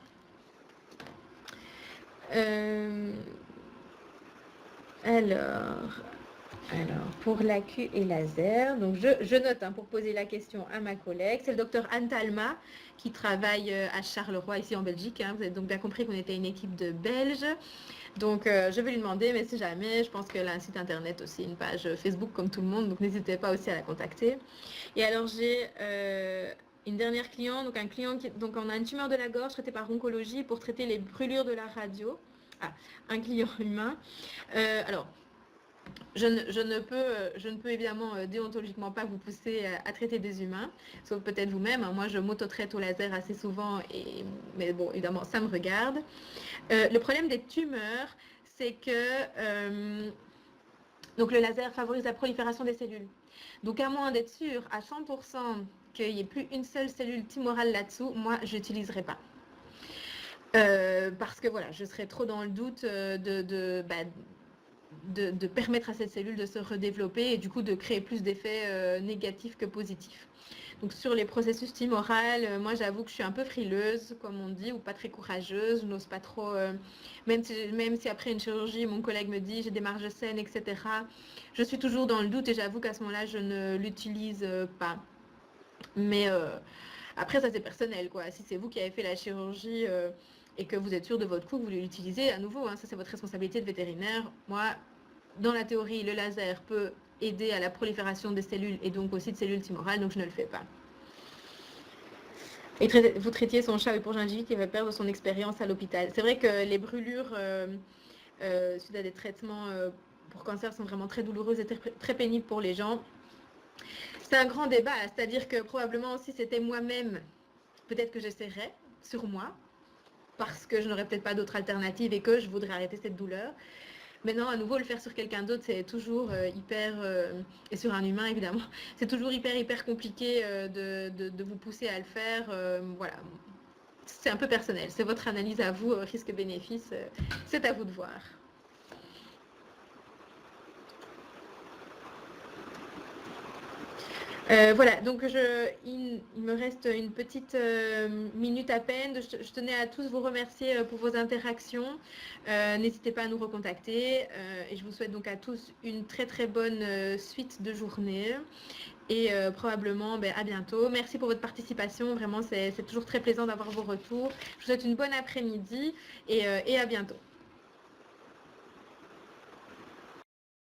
Alors, pour l'AQ et laser, donc je note pour poser la question à ma collègue. C'est le docteur Anne Talma qui travaille à Charleroi, ici en Belgique. Vous avez donc bien compris qu'on était une équipe de Belges. Donc, je vais lui demander, mais si jamais, je pense qu'elle a un site internet aussi, une page Facebook comme tout le monde. Donc, n'hésitez pas aussi à la contacter. Et alors, j'ai une dernière cliente, donc un client donc on a une tumeur de la gorge traitée par oncologie pour traiter les brûlures de la radio. Ah, un client humain. Alors, je ne peux évidemment déontologiquement pas vous pousser à traiter des humains, sauf peut-être vous-même. Moi, je m'auto-traite au laser assez souvent, mais bon, évidemment, ça me regarde. Le problème des tumeurs, c'est que donc le laser favorise la prolifération des cellules. Donc, à moins d'être sûr à 100% qu'il n'y ait plus une seule cellule tumorale là-dessous, moi, je n'utiliserai pas. Parce que voilà, je serais trop dans le doute de permettre à cette cellule de se redévelopper et du coup de créer plus d'effets négatifs que positifs. Donc sur les processus tumoraux, moi j'avoue que je suis un peu frileuse, comme on dit, ou pas très courageuse, je n'ose pas trop, même si après une chirurgie, mon collègue me dit j'ai des marges saines, etc. Je suis toujours dans le doute et j'avoue qu'à ce moment-là, je ne l'utilise pas. Mais après, ça c'est personnel, quoi. Si c'est vous qui avez fait la chirurgie, et que vous êtes sûr de votre coup, que vous l'utilisez à nouveau, hein, ça c'est votre responsabilité de vétérinaire. Moi, dans la théorie, le laser peut aider à la prolifération des cellules et donc aussi de cellules tumorales, donc je ne le fais pas. Et vous traitiez son chat pour gingivite qui va perdre son expérience à l'hôpital. C'est vrai que les brûlures suite à des traitements pour cancer sont vraiment très douloureuses et très pénibles pour les gens. C'est un grand débat, c'est-à-dire que probablement si c'était moi-même, peut-être que j'essaierais sur moi, parce que je n'aurais peut-être pas d'autre alternative et que je voudrais arrêter cette douleur. Maintenant, à nouveau, le faire sur quelqu'un d'autre, c'est toujours et sur un humain évidemment, c'est toujours hyper compliqué de vous pousser à le faire. Voilà, c'est un peu personnel, c'est votre analyse à vous, risque-bénéfice, c'est à vous de voir. Voilà, donc il me reste une petite minute à peine. Je tenais à tous vous remercier pour vos interactions. N'hésitez pas à nous recontacter et je vous souhaite donc à tous une très bonne suite de journée et probablement à bientôt. Merci pour votre participation, vraiment c'est toujours très plaisant d'avoir vos retours. Je vous souhaite une bonne après-midi et à bientôt.